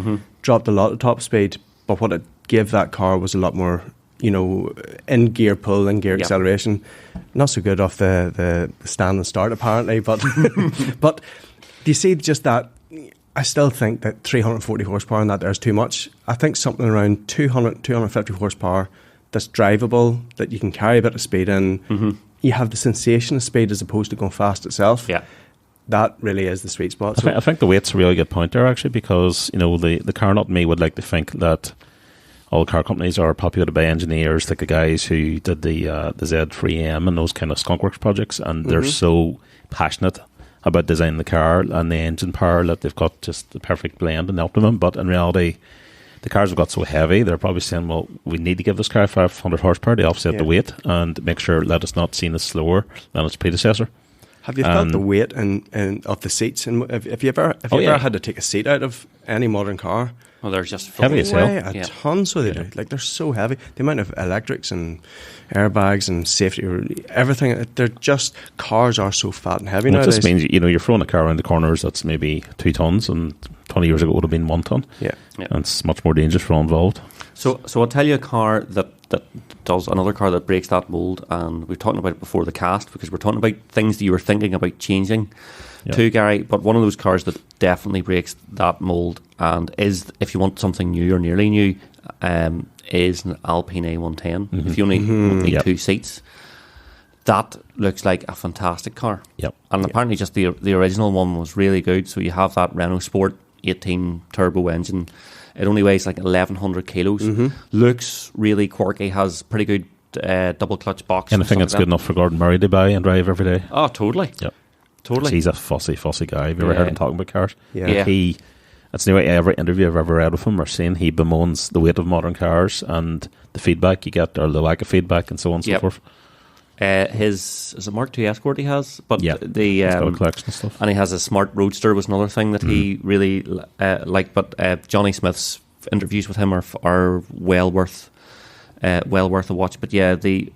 dropped a lot of top speed. But what it gave that car was a lot more, you know, in gear pull, in gear acceleration. Not so good off the stand and start apparently, but but do you see just that? I still think that 340 horsepower on that there is too much. I think something around 200, 250 horsepower that's drivable, that you can carry a bit of speed in. You have the sensation of speed as opposed to going fast itself. Yeah. That really is the sweet spot. I think the weight's a really good point there, actually, because, you know, the car nut me would like to think that all car companies are populated by engineers, like the guys who did the Z3M and those kind of skunkworks projects, and they're so passionate about designing the car and the engine power that they've got just the perfect blend and optimum. But in reality, the cars have got so heavy, they're probably saying, well, we need to give this car 500 horsepower to offset the weight and make sure that it's not seen as slower than its predecessor. Have you felt the weight of the seats? And if you ever had to take a seat out of any modern car? Well, they're just heavy as hell. A ton, so they do. Like, they're so heavy. The amount of electrics and airbags and safety, everything. They're just, cars are so fat and heavy nowadays. It just means, you're throwing a car around the corners that's maybe 2 tons, and 20 years ago it would have been 1 ton. Yeah. And it's much more dangerous for all involved. So I'll tell you a car that does, another car that breaks that mould, and we were talking about it before the cast, because we're talking about things that you were thinking about changing to, Gary, but one of those cars that definitely breaks that mould, and is, if you want something new or nearly new, is an Alpine A110. If you only need 2 seats, that looks like a fantastic car. And apparently just the original one was really good. So you have that Renault Sport 18 turbo engine. It only weighs like 1,100 kilos. Looks really quirky, has pretty good double clutch box. Anything that's good enough for Gordon Murray to buy and drive every day. Oh, totally. Totally. He's a fussy guy. Have you ever heard him talking about cars? Yeah. That's the way every interview I've ever read of him or seen, he bemoans the weight of modern cars and the feedback you get, or the lack of feedback, and so on and so forth. Is it Mark II Escort he has? But he's got a collection of stuff. And he has a Smart Roadster, was another thing that he really liked. But Johnny Smith's interviews with him are well worth a watch. But yeah, the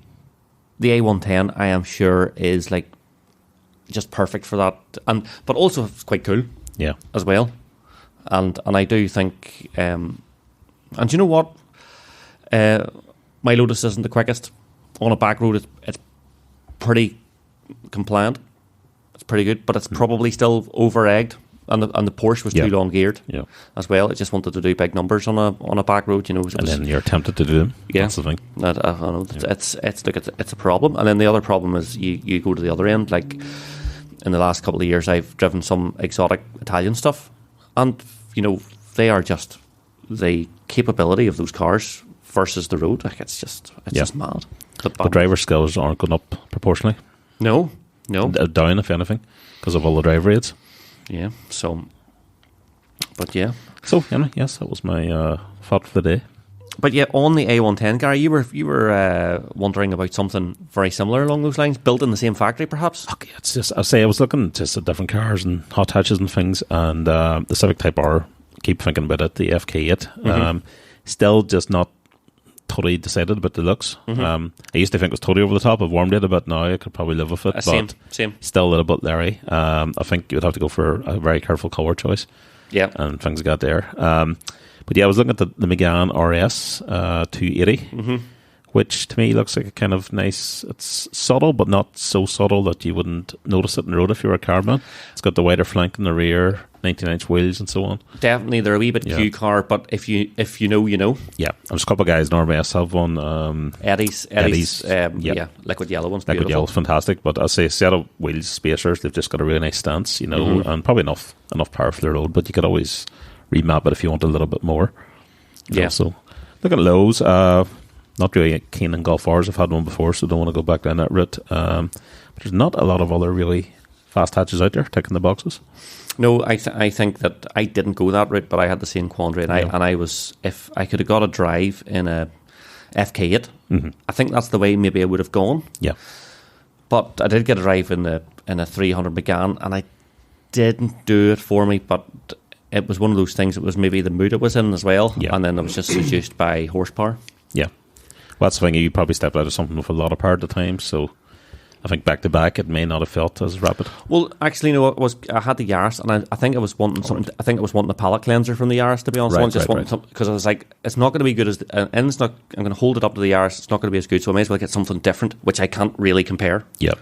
A110, I am sure, is like just perfect for that, but also it's quite cool, as well. And I do think, and you know what, my Lotus isn't the quickest on a back road. It's pretty compliant. It's pretty good, but it's probably still over-egged, and the Porsche was too long geared as well. It just wanted to do big numbers on a back road, and then you're tempted to do them. That's the thing. I know it's a problem. And then the other problem is you go to the other end. Like, in the last couple of years, I've driven some exotic Italian stuff, and they are just, the capability of those cars versus the road. Like, it's just mad. The driver skills aren't going up proportionally. No. Down, if anything, because of all the drive rates. Yeah. So, but yeah. So yes, that was my thought for the day. But yeah, on the A110, Gary, you were wondering about something very similar along those lines, built in the same factory, perhaps. Okay, it's just, I was looking just at different cars and hot hatches and things, and the Civic Type R. Keep thinking about it. The FK8, still just not totally decided about the looks. I used to think it was totally over the top. I've warmed it a bit now. I could probably live with it. Same. Still a little bit leery. I think you would have to go for a very careful colour choice. Yeah, and things got there. But yeah, I was looking at the Megane RS 280, which to me looks like a kind of nice. It's subtle, but not so subtle that you wouldn't notice it in the road if you were a carman. It's got the wider flank in the rear, 19-inch wheels, and so on. Definitely, they're a wee bit Q car, but if you know, you know. Yeah, there's a couple of guys in RMS have one. Eddie's, liquid yellow one's liquid yellow's fantastic, but as I say, set of wheels, spacers, they've just got a really nice stance, and probably enough power for the road, but you could always remap it if you want a little bit more. So look at lows. Not really keen on Golf Rs. I've had one before, so don't want to go back down that route. But there's not a lot of other really fast hatches out there ticking the boxes. No, I think that I didn't go that route, but I had the same quandary, and I was, if I could have got a drive in a FK8, I think that's the way maybe I would have gone. Yeah, but I did get a drive in a 300 Megane, and I didn't do it for me, but it was one of those things. It was maybe the mood it was in as well, and then I was just seduced by horsepower. Yeah, well, that's the thing. You probably stepped out of something with a lot of power at the time, so I think back to back, it may not have felt as rapid. Well, actually, no. I had the Yaris, and I think I was wanting something. I think I was wanting a palate cleanser from the Yaris, to be honest. Because I was like, it's not going to be good as, and it's not. I'm going to hold it up to the Yaris. It's not going to be as good, so I may as well get something different, which I can't really compare. Yeah.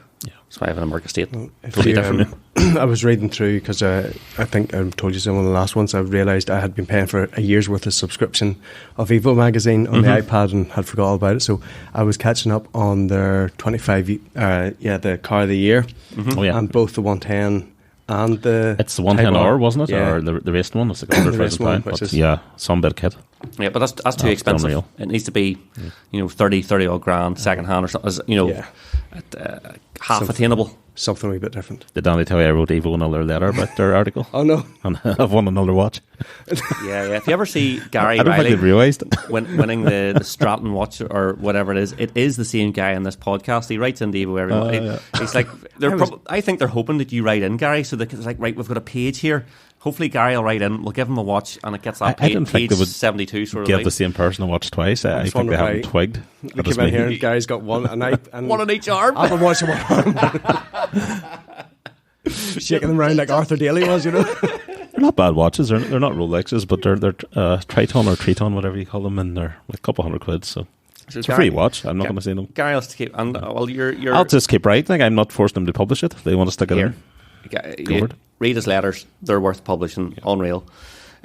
So I have an American State. Totally different. I was reading through because I think I told you some of the last ones. I realised I had been paying for a year's worth of subscription of Evo magazine on the iPad and had forgot all about it. So I was catching up on their 25, the car of the year, and both the 110 and the. It's the 110R, wasn't it? Yeah. Or the racing one? It's the racing one, which is some bit of kit. Yeah, but that's too expensive. Unreal. It needs to be, 30 odd grand second hand or something. Half attainable. Something a wee bit different. Did Danny tell you I wrote Evo another letter about their article? Oh no! And I've won another watch. Yeah. If you ever see Gary I don't Reilly think they've realised winning the Stratton watch or whatever it is the same guy in this podcast. He writes into Evo every month. He's like, I think they're hoping that you write in, Gary, so it's like, right, we've got a page here. Hopefully Gary will write in, we'll give him a watch, and it gets that page 72 sort of give the same person a watch twice. I think they haven't twigged. We came in here and Gary's got one, and one on each arm. I've been watching one arm. Shaking them around like Arthur Daly was, They're not bad watches. They're not Rolexes, but they're Triton or Triton, whatever you call them, and they're like a couple $100. So it's a free watch. I'm not going to say no. Gary has to keep, and you're. I'll just keep writing. I'm not forcing them to publish it. If they want to stick it in. Read his letters. They're worth publishing. Yeah. Unreal.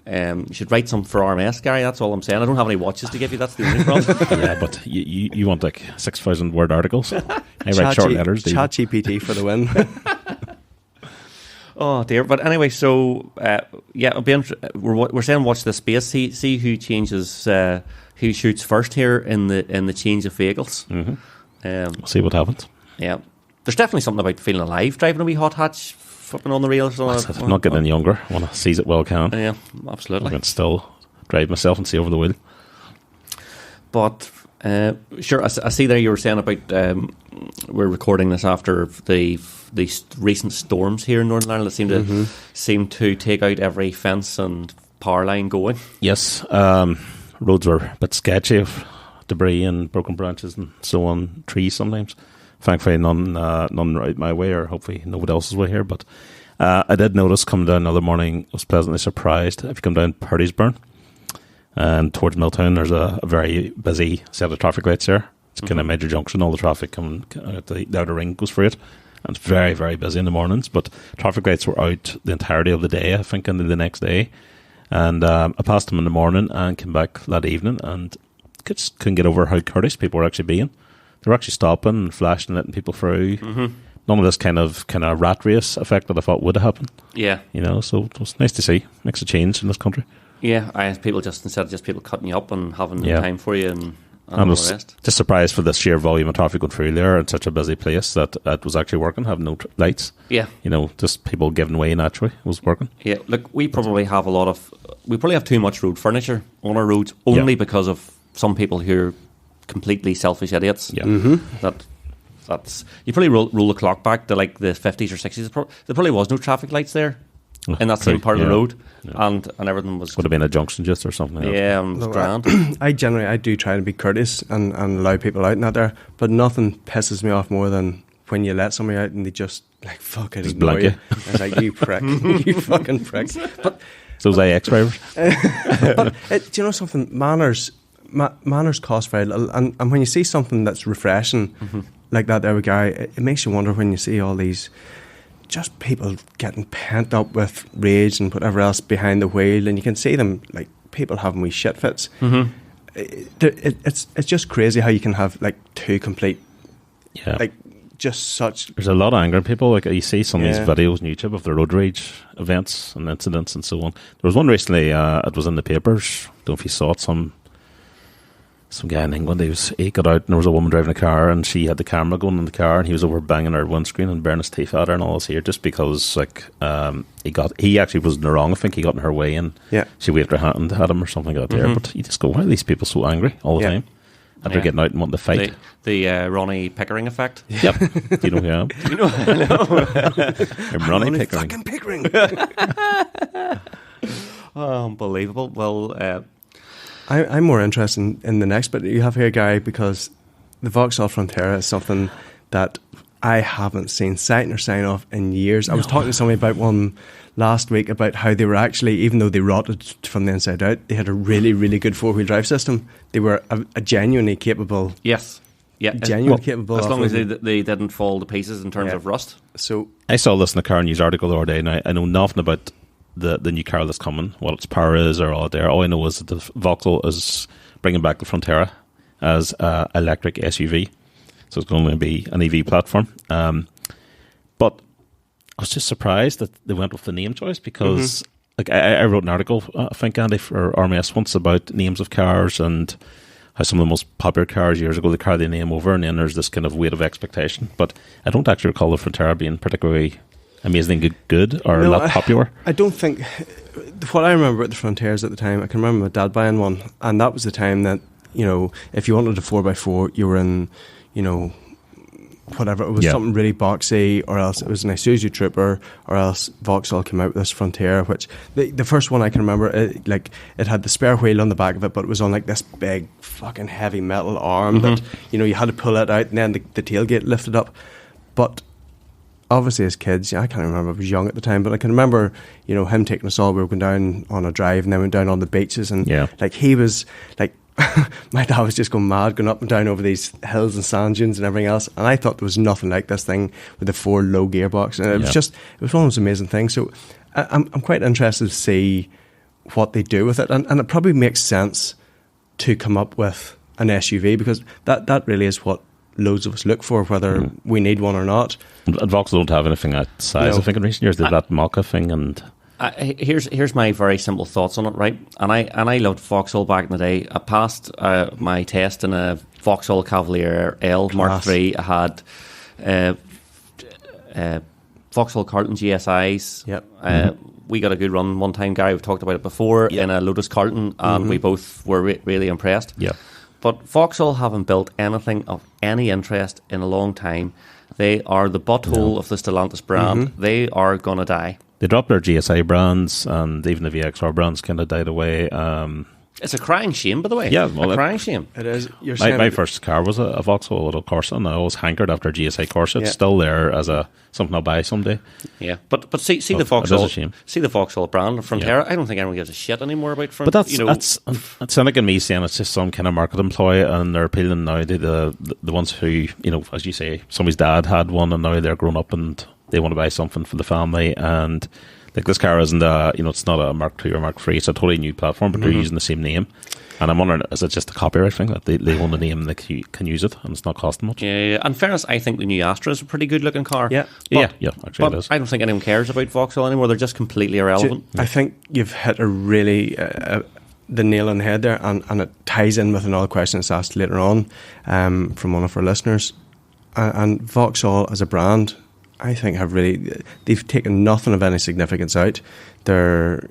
You should write some for RMS, Gary. That's all I'm saying. I don't have any watches to give you. That's the only problem. Yeah, but you want like 6,000 word articles. I write short letters. Chat GPT for the win. Oh dear. But anyway, so it'll be we're saying watch the space. See who changes. Who shoots first here in the change of vehicles. Mm-hmm. We'll see what happens. Yeah, there's definitely something about feeling alive driving a wee hot hatch. Flipping on the rails. I'm not getting any younger. I want to seize it while I can. Yeah, absolutely. I can still drive myself and see over the wheel. But sure, I see there you were saying about we're recording this after the recent storms here in Northern Ireland that seem to take out every fence and power line going. Yes, roads were a bit sketchy of debris and broken branches and so on, trees sometimes. Thankfully, none right my way, or hopefully nobody else's way here. But I did notice coming down another morning, I was pleasantly surprised. If you come down Purdy'sburn and towards Milltown, there's a very busy set of traffic lights there. It's kind of a major junction. All the traffic coming out the outer ring goes for it. And it's very, very busy in the mornings. But traffic lights were out the entirety of the day, I think, into the next day. And I passed them in the morning and came back that evening and just couldn't get over how courteous people were actually being. They were actually stopping and flashing, letting people through. None of this kind of rat race effect that I thought would have happened. Yeah. So it was nice to see. Makes a change in this country. Yeah, people instead of just people cutting you up and having time for you and I was just surprised for the sheer volume of traffic going through there in such a busy place that it was actually working, having no lights. Yeah. Just people giving way naturally. It was working. Yeah, look, we probably have too much road furniture on our roads only because of some people who are completely selfish idiots. Yeah. That's you probably roll the clock back to like the 50s or 60s. There probably was no traffic lights there in that same part of the road, and everything was would have been a junction just or something. Yeah, it was grand. I do try to be courteous and allow people out and out there, but nothing pisses me off more than when you let somebody out and they just like fuck it, just ignore you. you. It's like you prick, you fucking prick. But those AX drivers. But do you know something? Manners cost very little, and when you see something that's refreshing like that there with Gary, it makes you wonder when you see all these just people getting pent up with rage and whatever else behind the wheel, and you can see them like people having wee shit fits. It's just crazy how you can have like two complete just such. There's a lot of anger in people. Like you see some of these videos on YouTube of the road rage events and incidents and so on. There was one recently. It was in the papers. Don't know if you saw it. Some guy in England. He got out and there was a woman driving a car and she had the camera going in the car and he was over banging her windscreen and burning his teeth at her and all this here just because he actually was in the wrong. I think he got in her way and she waved her hand at him or something like that there. But you just go, why are these people so angry all the time? After getting out and wanting to fight. The Ronnie Pickering effect. Yep. Do you know who I am? You know I know. I'm Ronnie Pickering. Fucking Pickering. Oh, unbelievable. Well, I'm more interested in the next bit that you have here, Gary, because the Vauxhall Frontera is something that I haven't seen sight nor sign off in years. I was talking to somebody about one last week about how they were actually, even though they rotted from the inside out, they had a really, really good four-wheel drive system. They were a genuinely capable... Yes. Yeah. Capable... As long as they didn't fall to pieces in terms of rust. So I saw this in the car news article the other day, and I know nothing about the new car that's coming, what its power is or all there. All I know is that the Vauxhall is bringing back the Frontera as an electric SUV. So it's going to be an EV platform. But I was just surprised that they went with the name choice because like I wrote an article, I think, Andy, for RMS once about names of cars and how some of the most popular cars years ago, they carry the name over, and then there's this kind of weight of expectation. But I don't actually recall the Frontera being particularly amazingly good or a lot popular. I don't think... What I remember about the Frontiers at the time, I can remember my dad buying one, and that was the time that, you know, if you wanted a 4x4, you were in, you know, whatever, it was something really boxy, or else it was an Isuzu Trooper, or else Vauxhall came out with this Frontera, which the first one I can remember, it had the spare wheel on the back of it, but it was on like this big fucking heavy metal arm that, you know, you had to pull it out and then the tailgate lifted up. But obviously as kids, I can't remember, I was young at the time, but I can remember, you know, him taking us all, we were going down on a drive and then went down on the beaches, and like he was like, my dad was just going mad, going up and down over these hills and sand dunes and everything else, and I thought there was nothing like this thing with the 4 low gearbox, and it was one of those amazing things. So I'm quite interested to see what they do with it, and it probably makes sense to come up with an SUV, because that really is what loads of us look for, whether we need one or not. And Vauxhall don't have anything that size. I think in recent years they've that Maka thing, and here's my very simple thoughts on it, right? And I loved Vauxhall back in the day. I passed my test in a Vauxhall Cavalier L Mark III. I had Vauxhall Carlton GSIs. Yep. We got a good run one time, Gary. We've talked about it before, in a Lotus Carlton, and we both were really impressed. Yeah. But Vauxhall haven't built anything of any interest in a long time. They are the butthole of the Stellantis brand. They are going to die. They dropped their GSI brands, and even the VXR brands kind of died away. It's a crying shame, by the way. Yeah, well, a crying shame. It is. My first car was a Vauxhall, a little Corsa, and I always hankered after a GSI Corsa. It's still there as something I'll buy someday. Yeah, but see the Vauxhall. See the Vauxhall brand, Frontera. I don't think anyone gives a shit anymore about Frontera. But that's cynic in me saying it's just some kind of marketing ploy, and they're appealing now to the ones who, you know, as you say, somebody's dad had one, and now they're grown up and they want to buy something for the family. And like, this car isn't it's not a Mark II or Mark III. It's a totally new platform, but they're using the same name. And I'm wondering, is it just a copyright thing that they own the name and they can use it and it's not costing much? Yeah. In fairness, I think the new Astra is a pretty good looking car. Yeah. Actually, it is. I don't think anyone cares about Vauxhall anymore. They're just completely irrelevant. I think you've hit a really the nail on the head there, and it ties in with another question that's asked later on from one of our listeners. And Vauxhall as a brand, I think they've taken nothing of any significance out. They're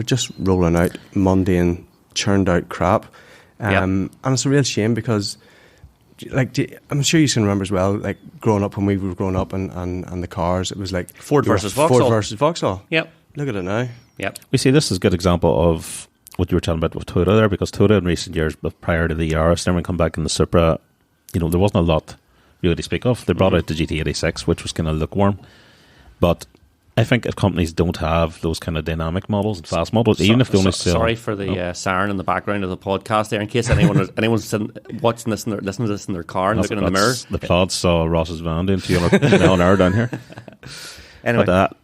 just rolling out mundane, churned out crap, and it's a real shame, because like, I'm sure you can remember as well, like growing up, when we were growing up, and the cars, it was like Ford versus Vauxhall. Yep. Look at it now. Yep. We see this is a good example of what you were talking about with Toyota there, because Toyota in recent years, but prior to the Yaris, then we come back in the Supra, you know, there wasn't a lot really to speak of. They brought out the GT86, which was kind of lukewarm, but I think if companies don't have those kind of dynamic models and fast models, even if they only sell... Sorry for the siren in the background of the podcast there, in case anyone's watching this, listening to this in their car and looking in the mirror. The plods saw Ross's van doing 200 mile an hour down here. Anyway. But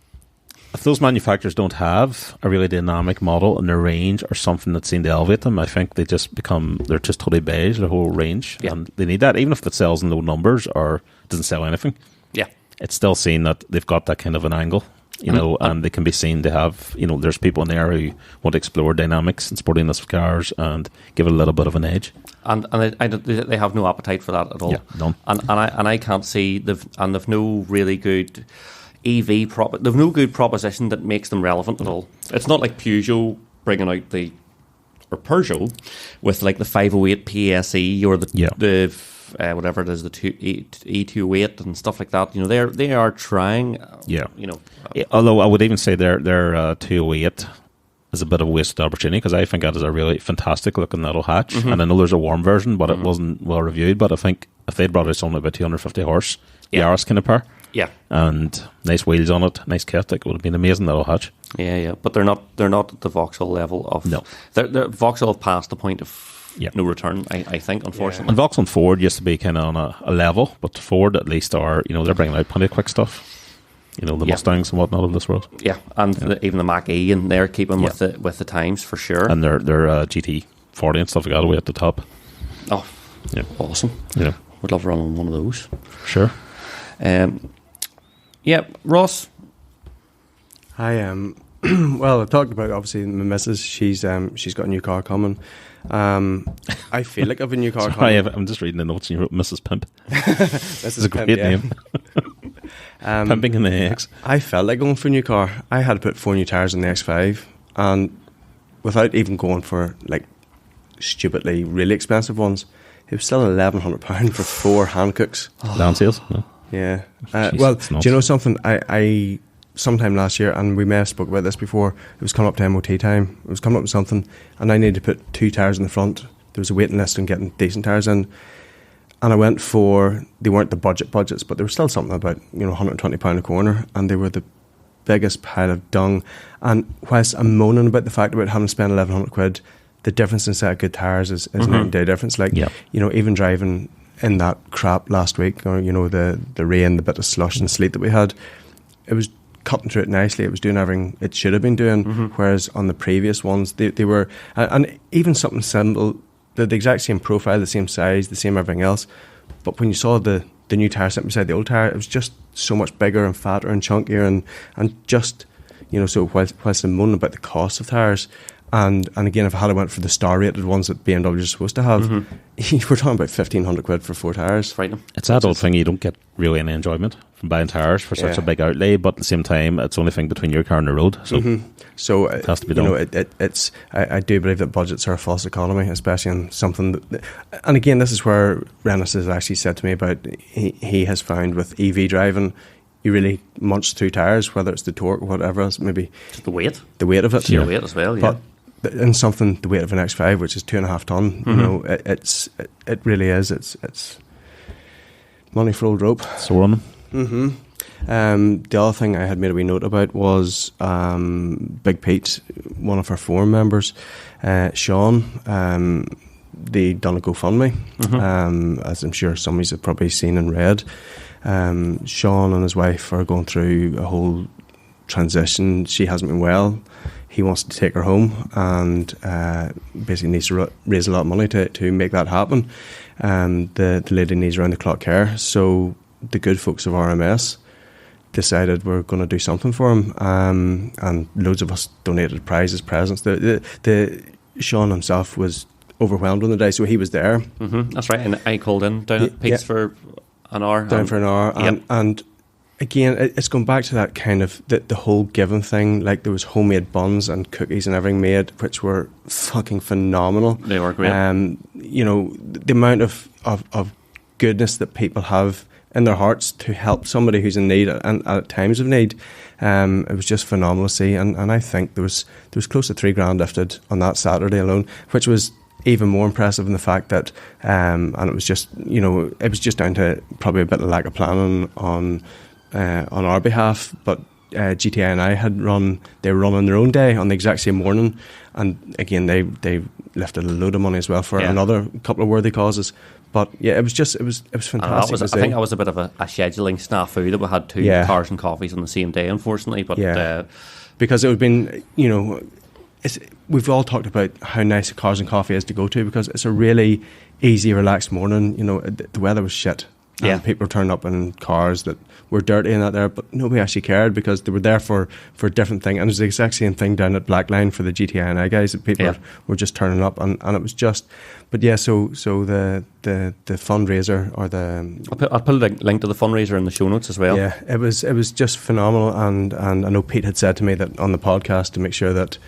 if those manufacturers don't have a really dynamic model in their range or something that's seen to elevate them, I think they're just totally beige, the whole range. Yeah. And they need that, even if it sells in low numbers or doesn't sell anything. Yeah. It's still seen that they've got that kind of an angle, you know, and they can be seen to have, you know, there's people in there who want to explore dynamics and sportiness of cars and give it a little bit of an edge. And they have no appetite for that at all. Yeah, none. And I can't see, they've no really good they've no good proposition that makes them relevant at all. It's not like Peugeot bringing out Peugeot with like the 508 PSE or the whatever it is, the E208 and stuff like that. You know, they are trying. You know, although I would even say their 208 is a bit of a wasted opportunity, because I think that is a really fantastic looking little hatch. And I know there's a warm version, but it wasn't well reviewed. But I think if they'd brought out something about 250 horse, Yaris kind of power. Yeah, and nice wheels on it, nice kit. It would have been an amazing little hatch. Yeah, but they're not at the Vauxhall level of. No, they're Vauxhall have passed the point of no return. I think, unfortunately. Yeah. And Vauxhall and Ford used to be kind of on a level, but Ford at least are, you know, they're bringing out plenty of quick stuff. You know, the Mustangs and whatnot of this world. Yeah, and even the Mach-E, and they're keeping with the times for sure. And their GT40 and stuff like that away at the top. Oh, yeah, awesome. Yeah, would love running one of those. Sure. Yeah, Ross. I Well, I've talked about, obviously, my missus. She's got a new car coming. I feel like I have a new car Sorry, coming. I'm just reading the notes and you wrote Mrs. Pimp. This It's a great name. Pimping in the eggs. I felt like going for a new car. I had to put 4 new tyres in the X5, and without even going for like stupidly really expensive ones, it was still £1,100 for 4 Hancooks. Down sales? No. Yeah. Jeez, Well, it's nuts. do you know something? I sometime last year, and we may have spoke about this before, it was coming up to MOT time. It was coming up with something, and I needed to put 2 tyres in the front. There was a waiting list on getting decent tyres in. And I went for, they weren't the budgets, but they were still something about, £120 a corner, and they were the biggest pile of dung. And whilst I'm moaning about the fact about having to spend £1,100, the difference in set of good tyres is night and day difference. Like, Yep. Even driving in that crap last week, or, the rain, the bit of slush and sleet that we had, it was cutting through it nicely. It was doing everything it should have been doing, whereas on the previous ones, they were, and even something simple, they're the exact same profile, the same size, the same everything else. But when you saw the new tyre sitting beside the old tyre, it was just so much bigger and fatter and chunkier and just, so whilst I'm moaning about the cost of tyres, and again, if I had went for the star rated ones that BMW is supposed to have, we're talking about £1,500 for 4 tyres. Frightening. It's that old thing, you don't get really any enjoyment from buying tyres for such a big outlay, but at the same time, it's the only thing between your car and the road. So, So it has to be done. It's I do believe that budgets are a false economy, especially in something that, and again, this is where Rennis has actually said to me about he has found with EV driving, you really munch through tyres, whether it's the torque or whatever else, maybe Just the weight. of it. Sheer weight as well, yeah. But in something the weight of an X5, which is 2.5 ton, it really is. It's money for old rope. so on. The other thing I had made a wee note about was Big Pete, one of our forum members, Sean. They done a GoFundMe, as I'm sure some of you have probably seen and read. Sean and his wife are going through a whole transition. She hasn't been well. He wants to take her home, and basically needs to raise a lot of money to make that happen. The lady needs round the clock care, so the good folks of RMS decided we're going to do something for him, and loads of us donated prizes, presents. The Sean himself was overwhelmed on the day, so he was there. That's right, and I called in down at Pete's for an hour. Down for an hour, and again, it's going back to that kind of the whole giving thing. Like, there was homemade buns and cookies and everything made, which were fucking phenomenal. They were great. The amount of goodness that people have in their hearts to help somebody who's in need and at times of need, it was just phenomenal to see. And I think there was close to $3,000 lifted on that Saturday alone, which was even more impressive in the fact that, and it was just, it was just down to probably a bit of lack of planning on our behalf. But GTI and I they were running their own day on the exact same morning, and again they lifted a load of money as well for another couple of worthy causes. But yeah, it was fantastic. I think that was a bit of a scheduling snafu that we had 2 cars and coffees on the same day, unfortunately. But because it would have been, we've all talked about how nice a cars and coffee is to go to, because it's a really easy, relaxed morning. The weather was shit. And people turned up in cars that were dirty and that there, but nobody actually cared because they were there for a different thing. And it was the exact same thing down at Blackline for the GTI and I guys. That people were just turning up, and it was just. But yeah, so the fundraiser, or I'll put a link to the fundraiser in the show notes as well. Yeah, it was just phenomenal, and I know Pete had said to me that on the podcast to make sure that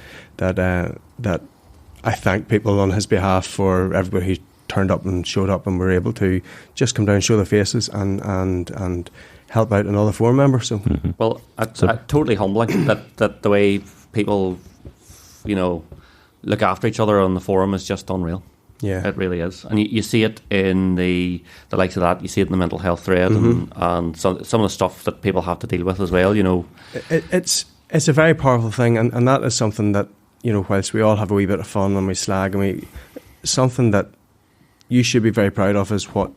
I thank people on his behalf for everybody who turned up and showed up and were able to just come down, show their faces, and help out another forum member. So, well, totally humbling that the way people, look after each other on the forum is just unreal. Yeah, it really is, and you see it in the likes of that. You see it in the mental health thread, and some of the stuff that people have to deal with as well. It's a very powerful thing, and that is something that whilst we all have a wee bit of fun and we slag and something that you should be very proud of is what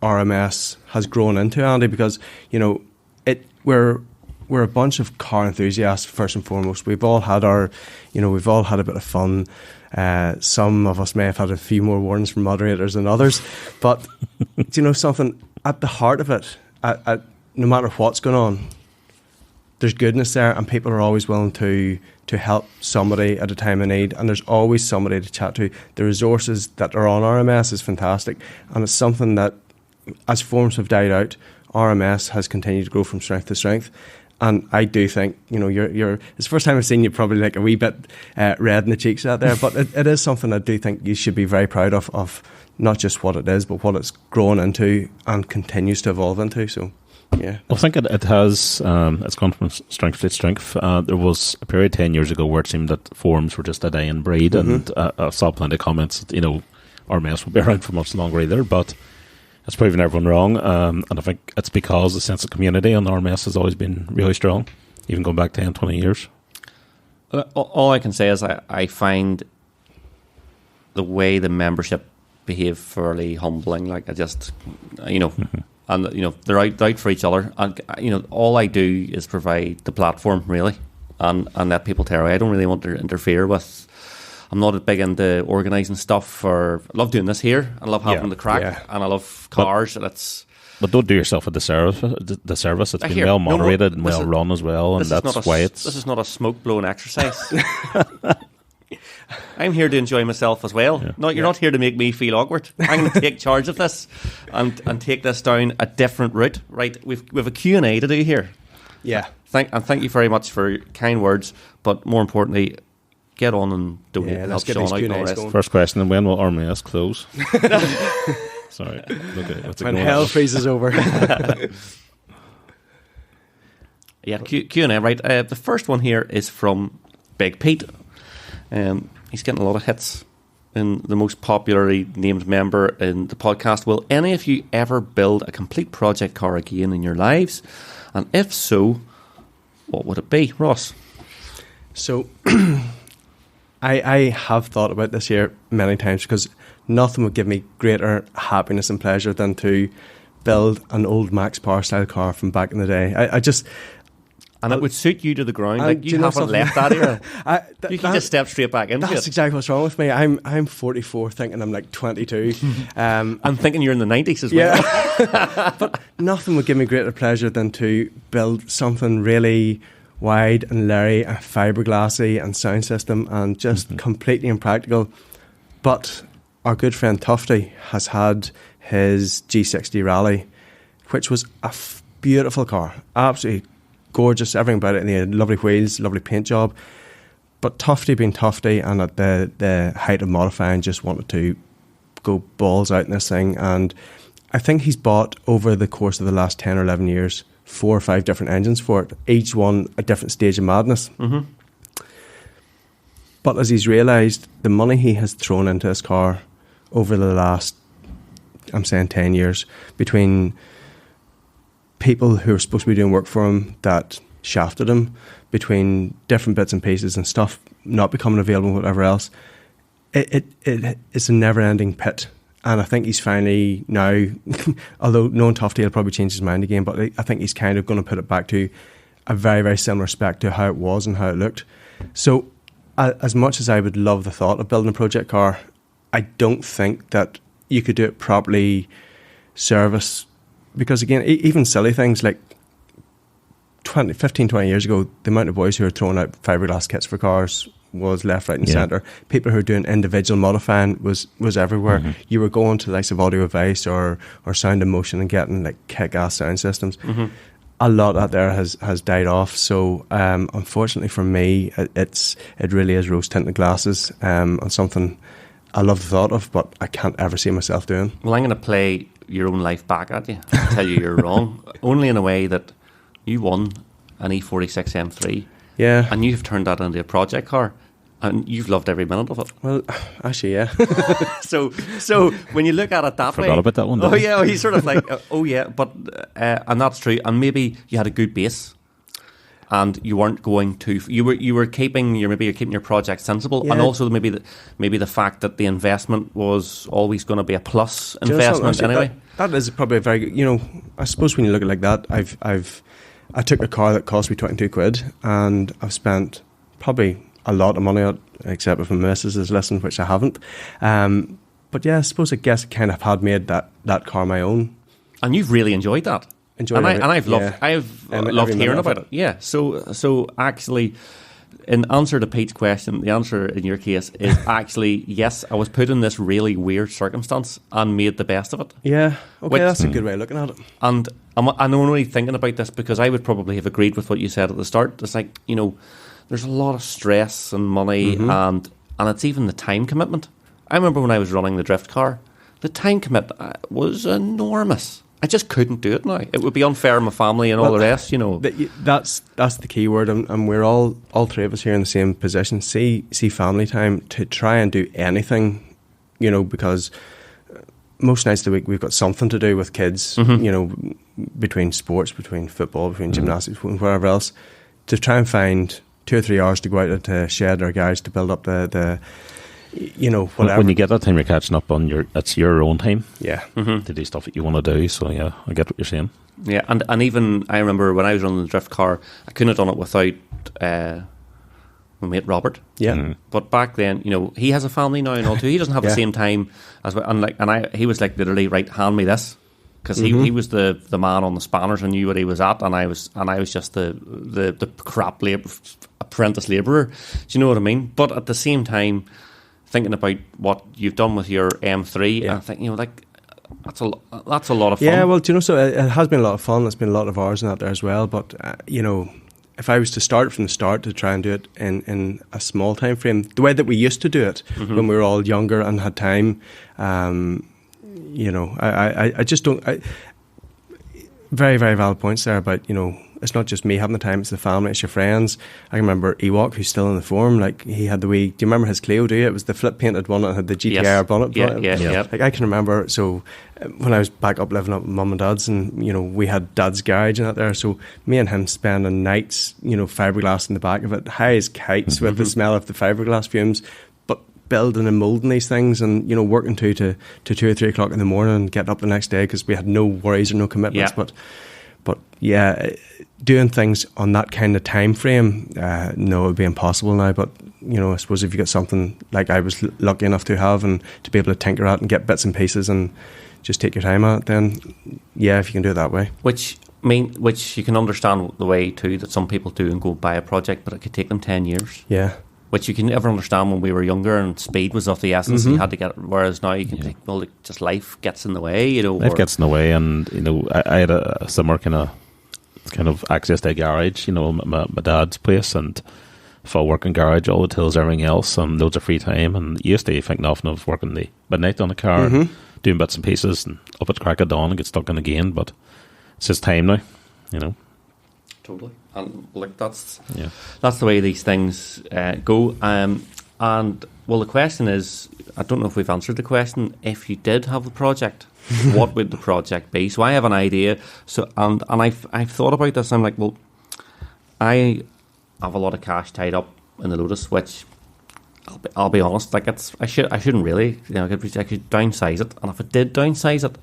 RMS has grown into, Andy, because we're a bunch of car enthusiasts first and foremost. We've all had a bit of fun. Some of us may have had a few more warnings from moderators than others, but something at the heart of it, at no matter what's going on, there's goodness there, and people are always willing to help somebody at a time of need, and there's always somebody to chat to. The resources that are on RMS is fantastic, and it's something that, as forms have died out, RMS has continued to grow from strength to strength. And I do think, you're it's the first time I've seen you probably like a wee bit red in the cheeks out there, but it is something I do think you should be very proud of not just what it is, but what it's grown into and continues to evolve into. So, yeah. I think it has, it's gone from strength to strength. There was a period 10 years ago where it seemed that forums were just a dying breed, and I saw plenty of comments that, RMS will be around for much longer either, but it's proven everyone wrong, and I think it's because the sense of community on RMS has always been really strong, even going back 10, 20 years. All I can say is I find the way the membership behave fairly humbling. Like, I just, and they're out for each other, and all I do is provide the platform really, and let people tear away. I don't really want to interfere with. I'm not big into organising stuff. I love doing this here. I love having the crack, and I love cars. But don't do yourself a disservice. It's been well moderated and well run as well, and that's why it's. This is not a smoke blowing exercise. I'm here to enjoy myself as well. Yeah. You're not here to make me feel awkward. I'm going to take charge of this and take this down a different route. Right, we've a Q&A to do here. Yeah. Thank you very much for your kind words, but more importantly, get on and donate. Yeah, let's get these Q&As going. First question, and when will RMS close? Sorry. Okay, when hell freezes over. Yeah, Q&A, right. The first one here is from Big Pete. He's getting a lot of hits in the most popularly named member in the podcast. Will any of you ever build a complete project car again in your lives? And if so, what would it be? Ross? So... I have thought about this here many times, because nothing would give me greater happiness and pleasure than to build an old Max Power style car from back in the day. And it would suit you to the ground. Like, you haven't left that era. You can just step straight back into it. That's exactly what's wrong with me. I'm 44, thinking I'm like 22. I'm thinking you're in the 90s as well. Yeah. But nothing would give me greater pleasure than to build something really wide and leery and fiberglassy and sound system and just completely impractical. But our good friend Tufty has had his G60 Reilly, which was a beautiful car, absolutely gorgeous, everything about it, and he had lovely wheels, lovely paint job. But Tufty being Tufty, and at the height of modifying, just wanted to go balls out in this thing. And I think he's bought, over the course of the last 10 or 11 years, 4 or 5 different engines for it, each one a different stage of madness. But as he's realised, the money he has thrown into this car over the last, I'm saying 10 years, between people who are supposed to be doing work for him that shafted him, between different bits and pieces and stuff not becoming available and whatever else, it's a never-ending pit. And I think he's finally now, although knowing Tufty, he'll probably change his mind again, but I think he's kind of going to put it back to a very, very similar spec to how it was and how it looked. So as much as I would love the thought of building a project car, I don't think that you could do it properly service. Because again, even silly things like 15, 20 years ago, the amount of boys who were throwing out fiberglass kits for cars was left, right and centre. People who were doing individual modifying was everywhere. You were going to the likes of Audio Advice or Sound and Motion and getting like kick-ass sound systems. A lot out there has died off. So unfortunately for me, it really is rose-tinted glasses on something I love the thought of, but I can't ever see myself doing. Well, I'm going to play your own life back at you and tell you you're wrong. Only in a way that you won an E46 M3. Yeah. And you've turned that into a project car. And you've loved every minute of it. Well, actually, yeah. So when you look at it that way... Forgot about that one. Oh, yeah. He's sort of like, oh, yeah. But, and that's true. And maybe you had a good base. And you weren't going to... You were keeping your project sensible. Yeah. And also maybe the fact that the investment was always going to be a plus investment anyway. That is probably a very good... I suppose when you look at it like that, I took a car that cost me 22 quid. And I've spent probably a lot of money on it, except if my missus is listening, which I haven't. But yeah, I guess it kind of had made that car my own. And you've really enjoyed that. enjoy and every- I've loved yeah. I've Every loved minute hearing of about it. Yeah. So actually, in answer to Pete's question, the answer in your case is actually yes. I was put in this really weird circumstance and made the best of it. Yeah, okay, Which- that's a good way of looking at it. And I'm only thinking about this because I would probably have agreed with what you said at the start. It's like, you know, there's a lot of stress and money and it's even the time commitment. I remember when I was running the drift car, the time commitment was enormous. I just couldn't do it now. It would be unfair on my family and all the rest, you know. That's the key word, and we're all three of us here in the same position. See family time to try and do anything, you know, because most nights of the week we've got something to do with kids, you know, between sports, between football, between gymnastics, and whatever else, to try and find 2 or 3 hours to go out into shed or garage to build up the you know, whatever. When you get that time, you're catching up on it's your own time. Yeah. To do stuff that you want to do. So yeah, I get what you're saying. Yeah, and even I remember when I was running the drift car, I couldn't have done it without my mate Robert. Yeah. But back then, you know, he has a family now and all too. He doesn't have the same time as he was like literally, right, hand me this, because he was the man on the spanners and knew what he was at, and I was just the crap apprentice labourer. Do you know what I mean? But at the same time, thinking about what you've done with your M3, I think, you know, like that's a lot of fun. Yeah, well, do you know, so it has been a lot of fun. It's been a lot of hours in that there as well. But you know, if I was to start from the start to try and do it in a small time frame, the way that we used to do it when we were all younger and had time, you know, I just don't. Very, very valid points there about, you know, it's not just me having the time, it's the family, it's your friends. I remember Ewok, who's still in the forum, like, he had the wee, do you remember his Clio, do you? It was the flip painted one that had the GTR bonnet. Yeah. Like, I can remember, so when I was back up living up with mum and dad's, and, you know, we had dad's garage and that there, so me and him spending nights, you know, fiberglass in the back of it, high as kites with the smell of the fiberglass fumes, but building and moulding these things and, you know, working to 2 or 3 o'clock in the morning and getting up the next day because we had no worries or no commitments. But yeah, doing things on that kind of time frame, no, it would be impossible now. But, you know, I suppose if you get something like I was lucky enough to have and to be able to tinker at and get bits and pieces and just take your time at it, then yeah, if you can do it that way. Which you can understand the way too that some people do and go buy a project, but it could take them 10 years. Yeah. Which you can never understand when we were younger and speed was of the essence. You had to get, whereas now you can think, well, like, just life gets in the way, you know. Life gets in the way, and you know, I had a similar kind of access to a garage, you know, my dad's place, and full working garage, all the tools, everything else, and loads of free time. And used to think nothing of working the midnight on the car, and doing bits and pieces, and up at crack of dawn and get stuck in again. But it's just time now, you know. Totally. And like that's the way these things go. And well, the question is, I don't know if we've answered the question. If you did have the project, what would the project be? So I have an idea. So and I've thought about this. I'm like, well, I have a lot of cash tied up in the Lotus, which I'll be honest, like I shouldn't really, you know, I could downsize it. And if I did downsize it,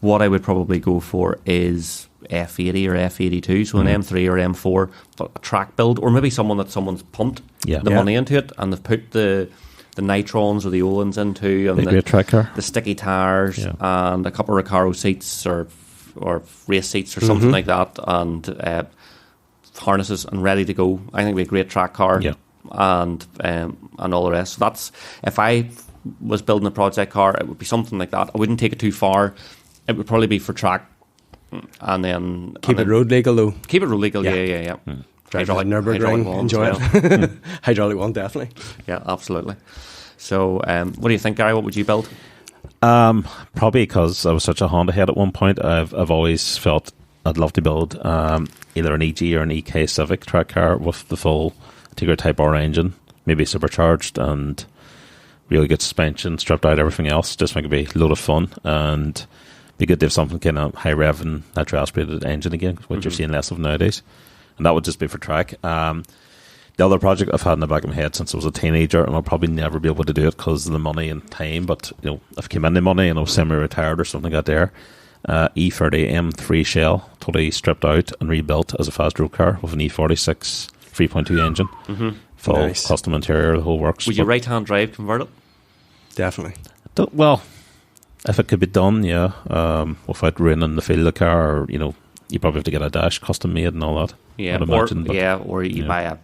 what I would probably go for is F80 or F82, so an M3 or M4, but a track build, or maybe someone's pumped the money into it and they've put the nitrons or the Olins into, and great track car, the sticky tires, and a couple of Recaro seats or race seats or something like that, and harnesses and ready to go. I think it'd be a great track car, and all the rest. So that's, if I was building a project car, it would be something like that. I wouldn't take it too far. It would probably be for track. And then keep it road legal though. Keep it road legal, yeah. Drive like Nürburgring, enjoy it. Hydraulic one, definitely. Yeah, absolutely. So, what do you think, Gary? What would you build? Probably because I was such a Honda head at one point. I've always felt I'd love to build either an EG or an EK Civic track car with the full Tigger Type R engine, maybe supercharged and really good suspension, stripped out everything else. Just think it'd be a load of fun and be good to have something kind of high rev and natural aspirated engine again, which you're seeing less of nowadays. And that would just be for track. The other project I've had in the back of my head since I was a teenager, and I'll probably never be able to do it because of the money and time, but you know, if I came in the money and I was semi-retired or something like that there, E30 M3 shell, totally stripped out and rebuilt as a fast road car with an E46 3.2 engine, full custom interior, the whole works. Would you right-hand drive convert it? Definitely. Well, if it could be done, without ruining the feel of the car, or, you know, you probably have to get a dash custom made and all that. Yeah, I'd imagine, or you buy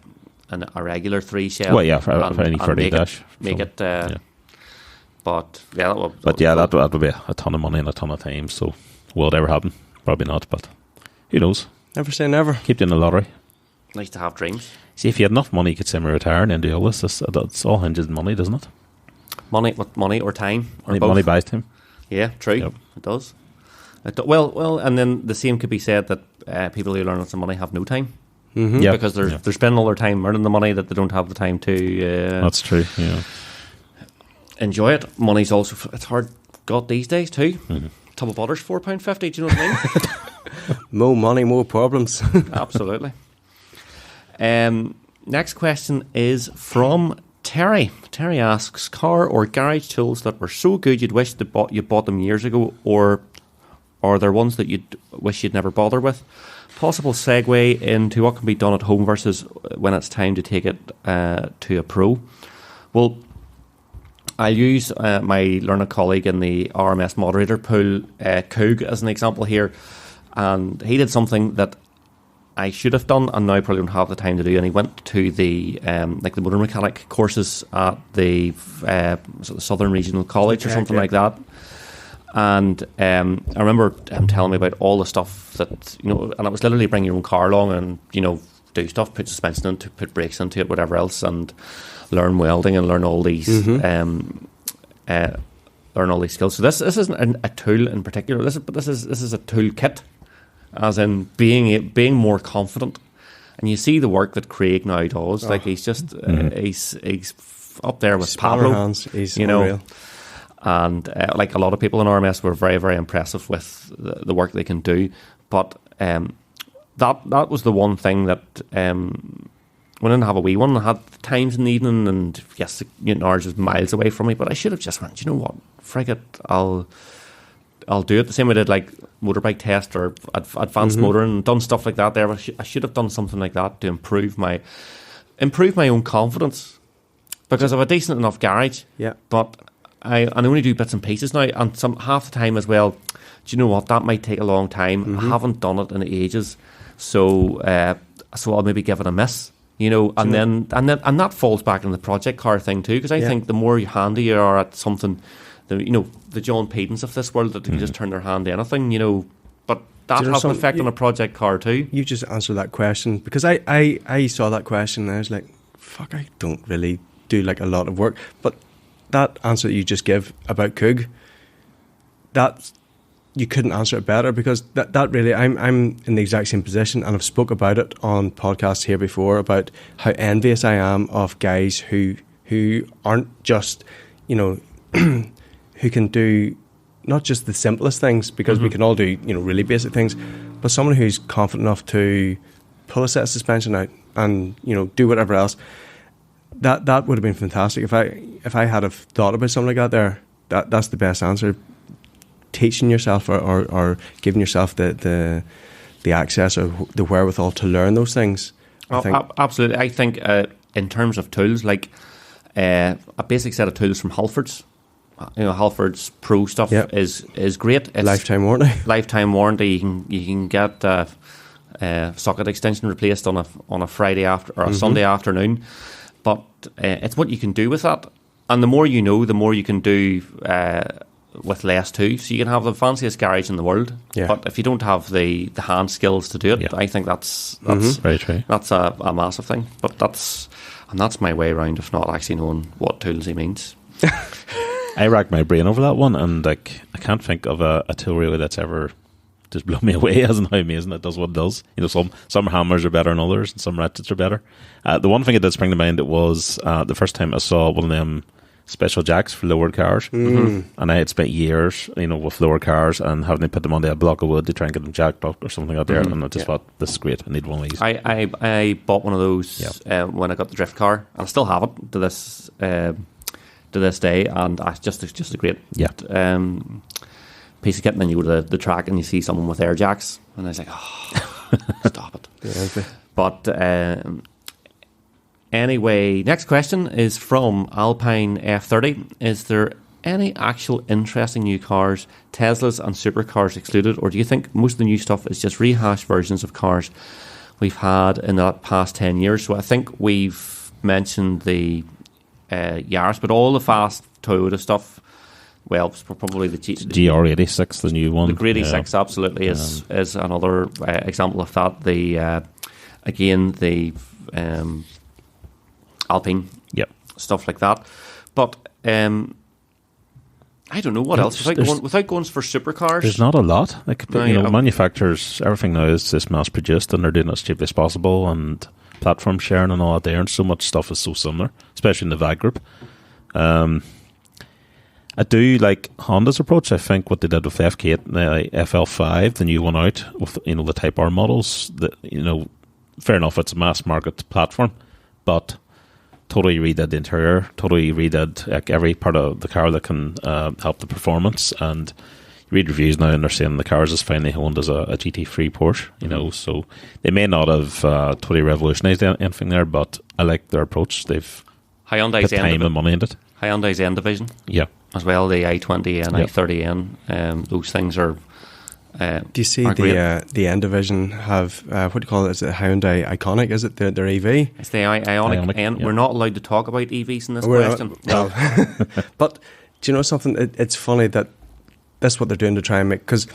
a regular 3 shell. Well, yeah, for any 30 dash. Make it. But yeah, that would be a ton of money and a ton of time. So will it ever happen? Probably not. But who knows? Never say never. Keep doing the lottery. Nice to have dreams. See, if you had enough money, you could semi-retire and then do all this. It's all hinges on money, doesn't it? Money or time or both. Money buys time. Yeah, true. Yep. It does. Well, and then the same could be said that people who learn lots of money have no time. Mm-hmm. Yeah, because they're spending all their time earning the money that they don't have the time to. That's true. Yeah. Enjoy it. Money's also it's hard got these days too. Mm-hmm. Tub of butter's £4.50. Do you know what I mean? More money, more problems. Absolutely. Next question is from Terry. Terry asks, car or garage tools that were so good you'd wish you bought them years ago, or are there ones that you'd wish you'd never bother with? Possible segue into what can be done at home versus when it's time to take it to a pro. Well, I'll use my learned colleague in the RMS moderator pool, Coog, as an example here. And he did something that I should have done and now probably don't have the time to do. And he went to the the motor mechanic courses at the Southern Regional College or something like that. And I remember him telling me about all the stuff that, and it was literally bring your own car along and, do stuff, put suspension into it, put brakes into it, whatever else, and learn welding and learn all these learn all these skills. So this isn't a tool in particular. This is a toolkit, as in being more confident. And you see the work that Craig now does. Like he's just he's up there with Pablo. Hands. He's unreal. And like a lot of people in RMS were very, very impressive with the work they can do. But that was the one thing that when I didn't have a wee one, I had times in the evening, and yes, ours was miles away from me, but I should have just went, you know what, frig it, I'll do it. The same way I did like motorbike test or advanced motoring and done stuff like that there. I should have done something like that to improve my own confidence, because I have a decent enough garage. Yeah. But I only do bits and pieces now, and half the time as well. Do you know what? That might take a long time. I haven't done it in ages, so I'll maybe give it a miss. And then that falls back in the project car thing too, because I think the more handy you are at something, the John Pedens of this world that can just turn their hand to anything, but that has an effect on a project car too. You just answered that question, because I saw that question and I was like, fuck, I don't really do like a lot of work, but that answer that you just give about Coog, that you couldn't answer it better, because that really, I'm in the exact same position, and I've spoke about it on podcasts here before about how envious I am of guys who aren't just, who can do not just the simplest things, because we can all do, really basic things, but someone who's confident enough to pull a set of suspension out and, do whatever else. That would have been fantastic if I had have thought about something like that. That's the best answer. Teaching yourself or giving yourself the access or the wherewithal to learn those things. Absolutely. I think in terms of tools, like a basic set of tools from Halford's, Halford's Pro stuff is great. It's lifetime warranty. Lifetime warranty. You can get socket extension replaced on a Friday after or a Sunday afternoon. But it's what you can do with that. And the more you know, the more you can do with less too. So you can have the fanciest garage in the world. Yeah. But if you don't have the hand skills to do it, I think that's very true. That's a massive thing. But that's my way around of not actually knowing what tools he means. I racked my brain over that one, and I can't think of a tool really that's ever just blown me away as in how amazing it does what it does. Some hammers are better than others, and some ratchets are better. The one thing that did spring to mind, it was the first time I saw one of them special jacks for lowered cars, and I had spent years, with lower cars and having to put them on a block of wood to try and get them jacked up or something out there, and I just thought, this is great, I need one of these. I bought one of those when I got the drift car, and I still have it to this day, and it's just a great piece of kit. And then you go to the track and you see someone with air jacks, and I was like, oh, stop it. Yeah, but anyway, next question is from Alpine F30. Is there any actual interesting new cars, Teslas and supercars excluded, or do you think most of the new stuff is just rehashed versions of cars we've had in the past 10 years? So I think we've mentioned the Yaris, but all the fast Toyota stuff, well, probably the GR86, the new one. The Grade 86 absolutely is another example of that. The again, the Alpine, stuff like that. But I don't know what else. Without going for supercars, there's not a lot. Like, manufacturers, everything now is just mass produced, and they're doing it as cheaply as possible, and platform sharing and all that there. And so much stuff is so similar, especially in the VAG group. I do like Honda's approach. I think what they did with FK8, the FL5, the new one out with the Type R models. That fair enough, it's a mass market platform, but totally redid the interior, totally redid like every part of the car that can help the performance. And you read reviews now, and they're saying the car is as finely honed as a GT3 Porsche. So they may not have totally revolutionised anything there, but I like their approach. They've Hyundai's put time and money into it. Hyundai's N division, as well, the i20 and i30N. Those things are. Do you see the N division have what do you call it? Is it Hyundai Iconic? Is it their EV? It's the Ioniq N. We're not allowed to talk about EVs in this question. But do you know something? It's funny that that's what they're doing to try and make, because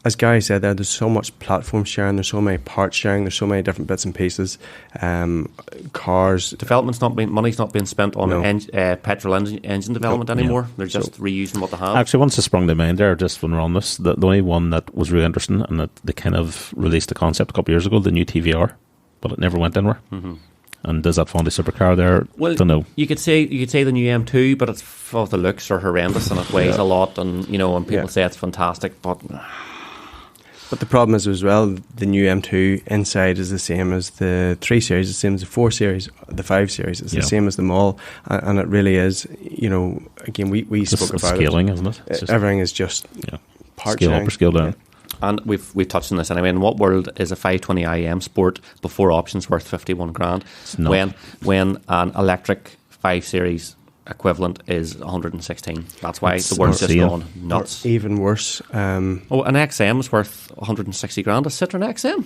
as Gary said there's so much platform sharing, there's so many parts sharing, there's so many different bits and pieces. Cars money's not being spent on petrol engine development anymore. They're just reusing what they have. Actually, once it sprung to mind there, just when we're on this, the only one that was really interesting, and that they kind of released the concept a couple of years ago, the new TVR, but it never went anywhere. And does that fund a supercar there? Well, don't know. You could say the new M2, but the looks are horrendous and it weighs a lot, and and people say it's fantastic, but the problem is as well, the new M2 inside is the same as the 3 Series, the same as the 4 Series, the 5 Series. It's the same as them all, and it really is. Again, we spoke about scaling, isn't it? It's everything is just part scale up or scale down. And we've touched on this anyway. In what world is a 520 IM Sport before options worth 51 grand when an electric 5 Series equivalent is 116? That's why the world's just gone nuts. Or even worse. An XM is worth 160 grand. A Citroen XM.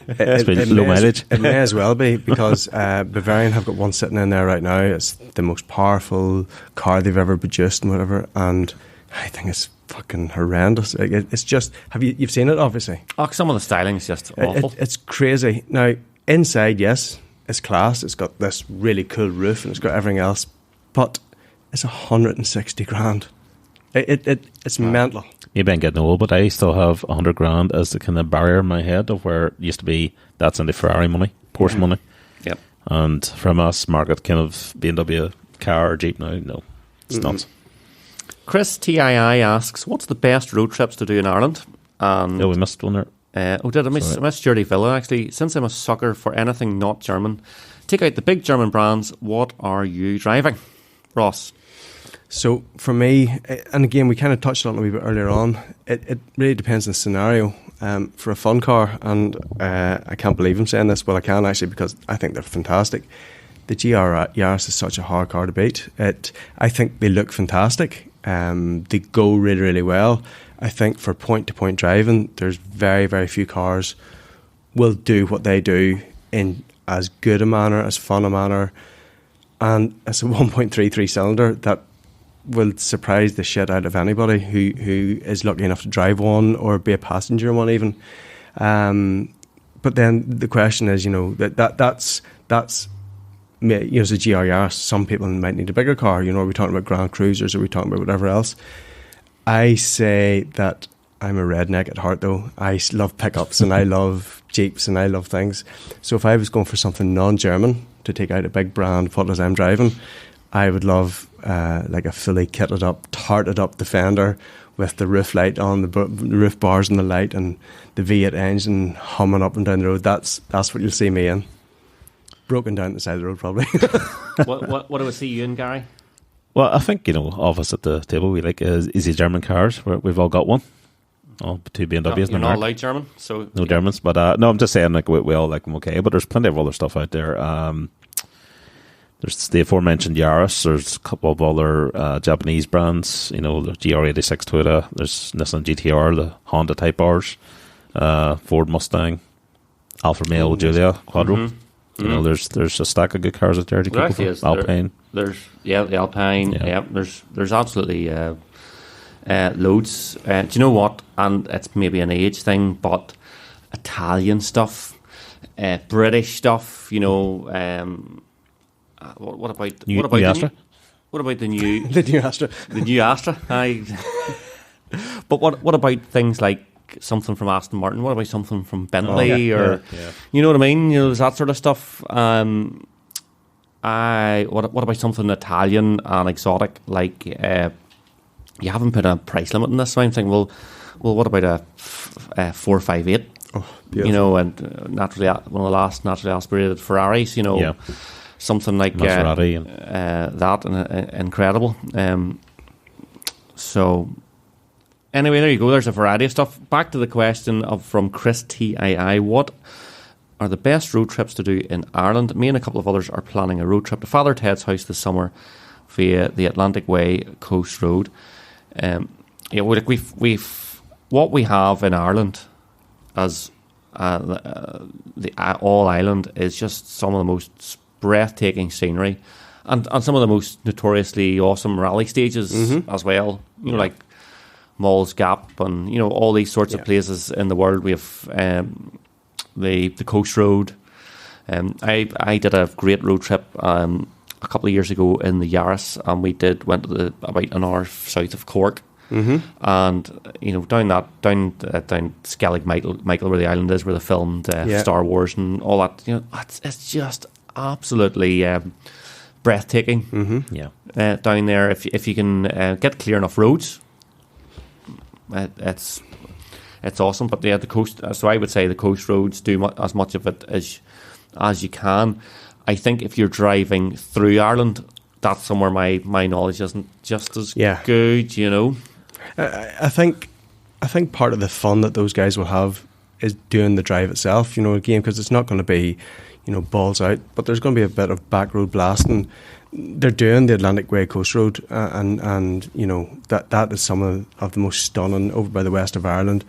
It low mileage. It may as well be, because Bavarian have got one sitting in there right now. It's the most powerful car they've ever produced and whatever, and I think it's fucking horrendous. It's just, you've seen it obviously? Some of the styling is just awful. It's crazy. Now inside, yes, it's class. It's got this really cool roof and it's got everything else, but it's 160 grand. It's mental. Maybe I'm getting old, but I still have 100 grand as the kind of barrier in my head of where it used to be. That's in the Ferrari money, Porsche money. Yep. And from us market kind of BMW car or Jeep now, no, it's nuts. Chris TII asks, what's the best road trips to do in Ireland? And we missed one there. I missed Geordie Villa, actually. Since I'm a sucker for anything not German, take out the big German brands. What are you driving? Ross? So for me, and again, we kind of touched on it a wee bit earlier on, it really depends on the scenario. For a fun car, and I can't believe I'm saying this, well I can actually, because I think they're fantastic. The GR Yaris is such a hard car to beat. I think they look fantastic. They go really, really well. I think for point-to-point driving, there's very, very few cars will do what they do in as good a manner, as fun a manner, and it's a 1.33 cylinder that will surprise the shit out of anybody who is lucky enough to drive one or be a passenger in one even. But then the question is, that's as a GR Yaris, some people might need a bigger car. Are we talking about Grand Cruisers? Are we talking about whatever else? I say that I'm a redneck at heart, though. I love pickups and I love Jeeps and I love things. So if I was going for something non-German to take out a big brand, what as I'm driving, I would love like a fully kitted up, tarted up Defender with the roof light on, the roof bars and the light, and the V8 engine humming up and down the road. That's what you'll see me in. Broken down the side of the road, probably. What do I see you in, Gary? Well, I think, all of us at the table, we like easy German cars. We've all got one. Oh, 2 BMWs. You're not allowed German, so no Germans. But no, I'm just saying, like we all like them okay. But there's plenty of other stuff out there. There's the aforementioned Yaris. There's a couple of other Japanese brands. You know, the GR86 Toyota. There's Nissan GTR, the Honda Type Rs, Ford Mustang, Alfa Romeo Giulia Quattro. You know, there's a stack of good cars out there to keep up with. Alpine. There's the Alpine. Yeah. There's absolutely loads. Do you know what? And it's maybe an age thing, but Italian stuff, British stuff. You know. What about the new Astra? What about the new the new Astra? The new Astra. But what about things like something from Aston Martin? What about something from Bentley you know what I mean? You know, there's that sort of stuff. What about something Italian and exotic? Like you haven't put a price limit on this, so I'm thinking, well, what about a 458? Oh, beautiful. You know, and naturally one of the last naturally aspirated Ferraris. You know. Yeah. Something like Maserati that, and incredible. So, anyway, there you go. There's a variety of stuff. Back to the question from Chris TII. What are the best road trips to do in Ireland? Me and a couple of others are planning a road trip to Father Ted's house this summer via the Atlantic Way Coast Road. We've what we have in Ireland as the all island is just some of the most breathtaking scenery, and some of the most notoriously awesome rally stages as well. You know, like Mall's Gap, and you know all these sorts of places in the world. We have the Coast Road. I did a great road trip a couple of years ago in the Yaris, and we went to about an hour south of Cork. And you know down Skellig Michael, where the island is, where they filmed Star Wars and all that. You know, it's just absolutely breathtaking. Down there, if you can get clear enough roads, it's awesome. But the coast. So I would say the coast roads do as much of it as you can. I think if you're driving through Ireland, that's somewhere my knowledge isn't just as good. You know, I think part of the fun that those guys will have is doing the drive itself. You know, again, because it's not going to be, you know, balls out, but there's going to be a bit of back road blasting. They're doing the Atlantic Way Coast Road, and you know that is some of the most stunning over by the west of Ireland.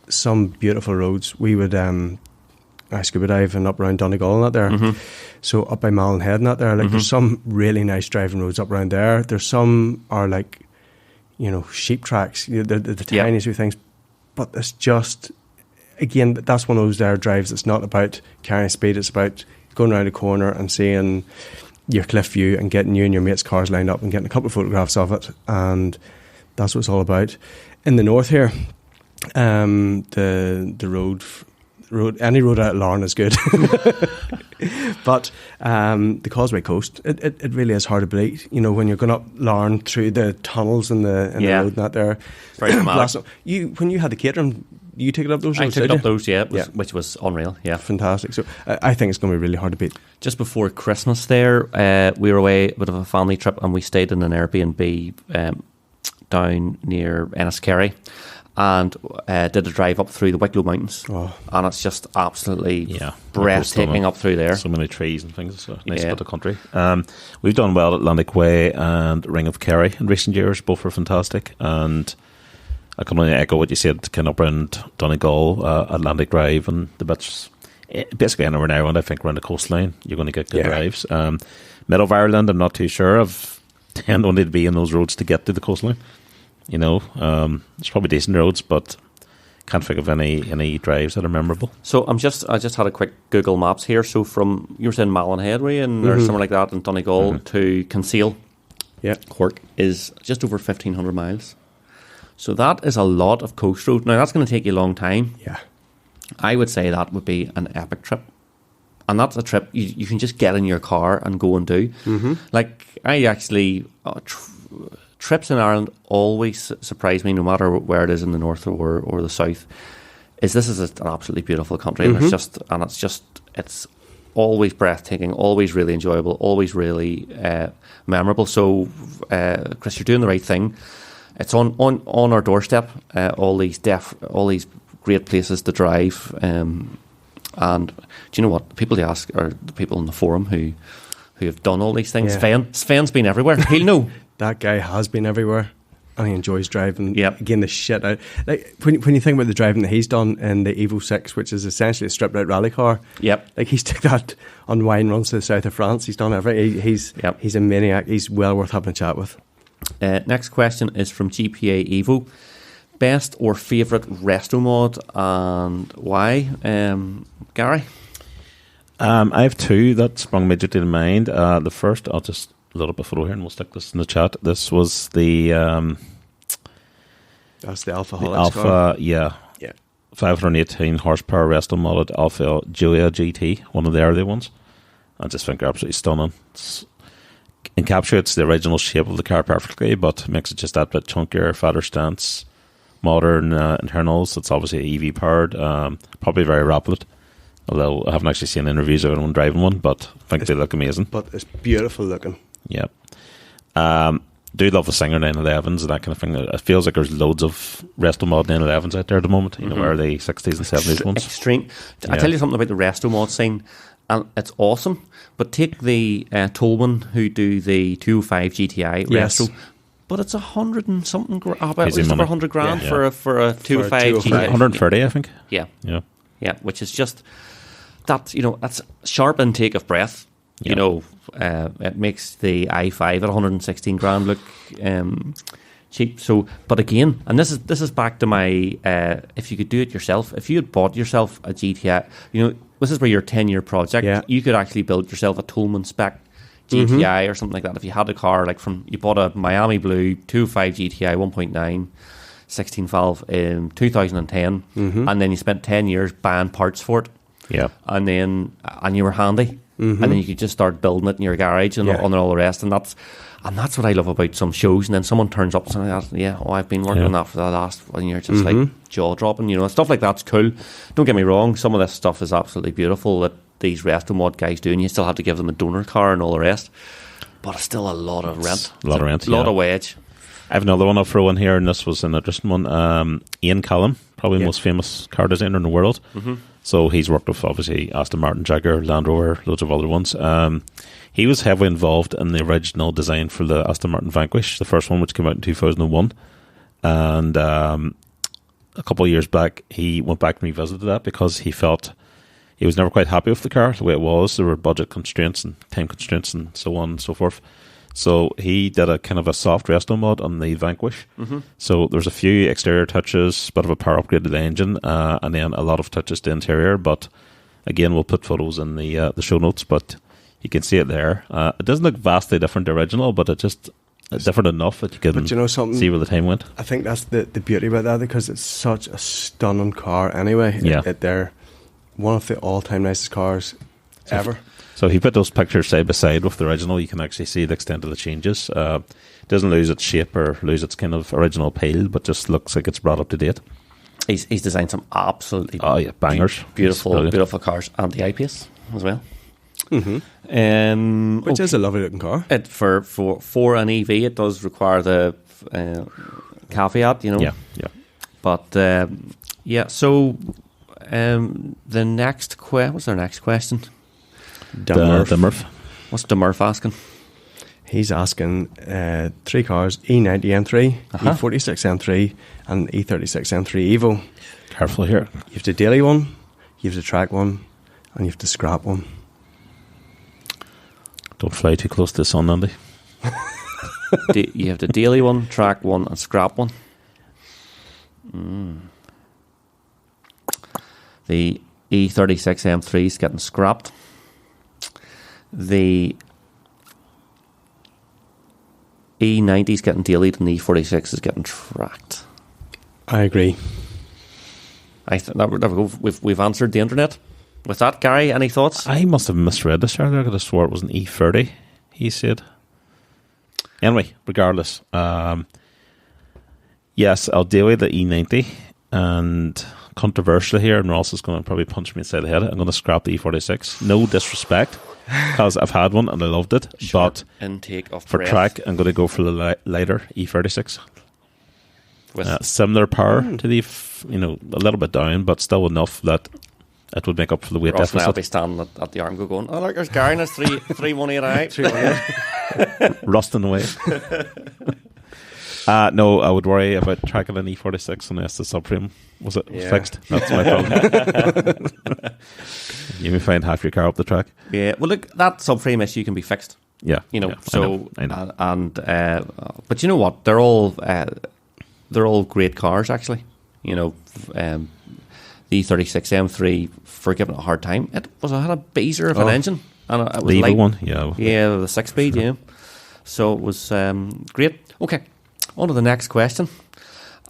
Some beautiful roads. We would scuba dive and up around Donegal and that there. So up by Mallinhead and that there, like there's some really nice driving roads up around there. There's some are like, you know, sheep tracks. You know, the tiniest wee things, but it's just. Again, that's one of those there drives. It's not about carrying speed. It's about going around a corner and seeing your cliff view and getting you and your mates' cars lined up and getting a couple of photographs of it. And that's what it's all about. In the north here, the road, any road out of Larne is good. But the Causeway Coast, it really is hard to beat. You know, when you're going up Larne through the tunnels in the road and that there. Very dramatic. When you had the catering, you took it up those roads? I took it up those, which was unreal, Fantastic. So I think it's going to be really hard to beat. Just before Christmas there, we were away with a family trip and we stayed in an Airbnb down near Enniskerry and did a drive up through the Wicklow Mountains. And it's just absolutely breathtaking up through there. So many trees and things. It's a nice bit of country. We've done well at Atlantic Way and Ring of Kerry in recent years. Both were fantastic. And I can only echo what you said, kind of around Donegal, Atlantic Drive, and the bits. Basically, anywhere in Ireland, I think, around the coastline, you're going to get good drives. Middle of Ireland, I'm not too sure. I've tend only to be in those roads to get to the coastline. You know, there's probably decent roads, but can't think of any drives that are memorable. So I just had a quick Google Maps here. So from, you were saying Mallinhead, were you, and or somewhere like that in Donegal to Kinsale, Cork, is just over 1,500 miles. So that is a lot of coast road. Now, that's going to take you a long time. Yeah. I would say that would be an epic trip. And that's a trip you can just get in your car and go and do. Like, I actually... trips in Ireland always surprise me, no matter where it is in the north or the south, this is an absolutely beautiful country. And it's always breathtaking, always really enjoyable, always really memorable. So, Chris, you're doing the right thing. It's on our doorstep. All these great places to drive. And do you know what? The people they ask are the people in the forum who who have done all these things. Yeah. Sven's been everywhere. He'll know. That guy has been everywhere, and he enjoys driving. Yep. Again, the shit out. Like when you think about the driving that he's done in the Evo 6, which is essentially a stripped out rally car. Yep. Like he's took that on wine runs to the south of France. He's done everything. He's a maniac. He's well worth having a chat with. Next question is from GPA Evo. Best or favourite resto mod and why? Gary? I have two that sprung immediately to mind. The first, I'll just load up a photo here and we'll stick this in the chat. This was the... That's the Alpha the Holics Alpha, car. yeah. Yeah. 518 horsepower resto modded Alpha Giulia GT, one of the early ones. I just think they're absolutely stunning. Encapsulates the original shape of the car perfectly, but makes it just that bit chunkier, fatter stance, modern internals. It's obviously EV powered, probably very rapid. Although I haven't actually seen interviews of anyone driving one, but I think they look amazing. But it's beautiful looking. Yeah. Do love the Singer 911s and that kind of thing. It feels like there's loads of resto mod 911s out there at the moment, you know, early 60s and 70s ones. Extreme. I tell you something about the resto mod scene, and it's awesome. But take the Tolman who do the 205 GTI resto, but it's 100 and something. About it's over 100 grand for a 205 GTI. 130, I think. Yeah, yeah, yeah. Which is just that, you know, that's sharp intake of breath. Yeah. You know, it makes the i5 at 116 grand look cheap. So, but again, and this is back to my if you could do it yourself, if you had bought yourself a GTI, you know, this is where your 10-year project, you could actually build yourself a Tolman spec GTI or something like that. If you had a car like you bought a Miami Blue 2.5 GTI 1.9 16 valve in 2010, and then you spent 10 years buying parts for it, and you were handy. And then you could just start building it in your garage and all the rest, and that's what I love about some shows. And then someone turns up and says, I've been working on that for the last 1 year, just like jaw dropping, you know, stuff like that's cool. Don't get me wrong, some of this stuff is absolutely beautiful that these resto mod guys do, and you still have to give them a donor car and all the rest, but it's still a lot of rent, a lot of wage. I have another one I'll throw in here, and this was an interesting one. Ian Callum, probably the most famous car designer in the world. So he's worked with, obviously, Aston Martin, Jaguar, Land Rover, loads of other ones. He was heavily involved in the original design for the Aston Martin Vanquish, the first one, which came out in 2001. And a couple of years back, he went back and revisited that because he felt he was never quite happy with the car, the way it was. There were budget constraints and time constraints and so on and so forth. So he did a kind of a soft resto mod on the Vanquish. So there's a few exterior touches, bit of a power upgrade to the engine, and then a lot of touches to the interior. But again, we'll put photos in the show notes, but you can see it there. It doesn't look vastly different to original, but it's different enough that you can see where the time went. I think that's the beauty about that, because it's such a stunning car anyway. They're one of the all-time nicest cars ever. So if you put those pictures side by side with the original, you can actually see the extent of the changes. It doesn't lose its shape or lose its kind of original appeal, but just looks like it's brought up to date. He's designed some absolutely bangers, beautiful cars, and the I-Pace as well. Which is a lovely looking car. It for an EV, it does require the caveat, you know. Yeah. But So the next what's our next question? Murph. What's the Murph asking? He's asking 3 cars: E90 M3, E46 M3, and E36 M3 Evo. Careful here. You have the daily one, you have the track one, and you have the scrap one. Don't fly too close to the sun, Andy. You have the daily one, track one, and scrap one. The E36 M3 is getting scrapped. The E90 is getting dailied, and the E46 is getting tracked. I agree. There we go. We've answered the internet with that. Gary, any thoughts? I must have misread this earlier. I could have swore it was an E30, he said. Anyway, regardless. Yes, I'll deal with the E90, and controversially here, and Ross is going to probably punch me inside the head, I'm going to scrap the E46. No disrespect, because I've had one and I loved it. But intake of for breath. track, I'm going to go for the lighter E36. With similar power to the, a little bit down, but still enough that it would make up for the weight Ross and I'll deficit. be standing at the arm going, oh, look, there's Gary, and it's 318. Rusting away. No, I would worry about tracking an E46 unless the subframe was fixed. That's my problem. You may find half your car up the track. Yeah, well, look, that subframe issue can be fixed. Yeah, You know, yeah, so I know. But you know what? They're all great cars, actually. You know, the E36 M3, for giving it a hard time, it had a beezer of an engine, and it was The light. evil one, yeah. Yeah, the 6-speed, yeah. So it was great. Okay, on to the next question.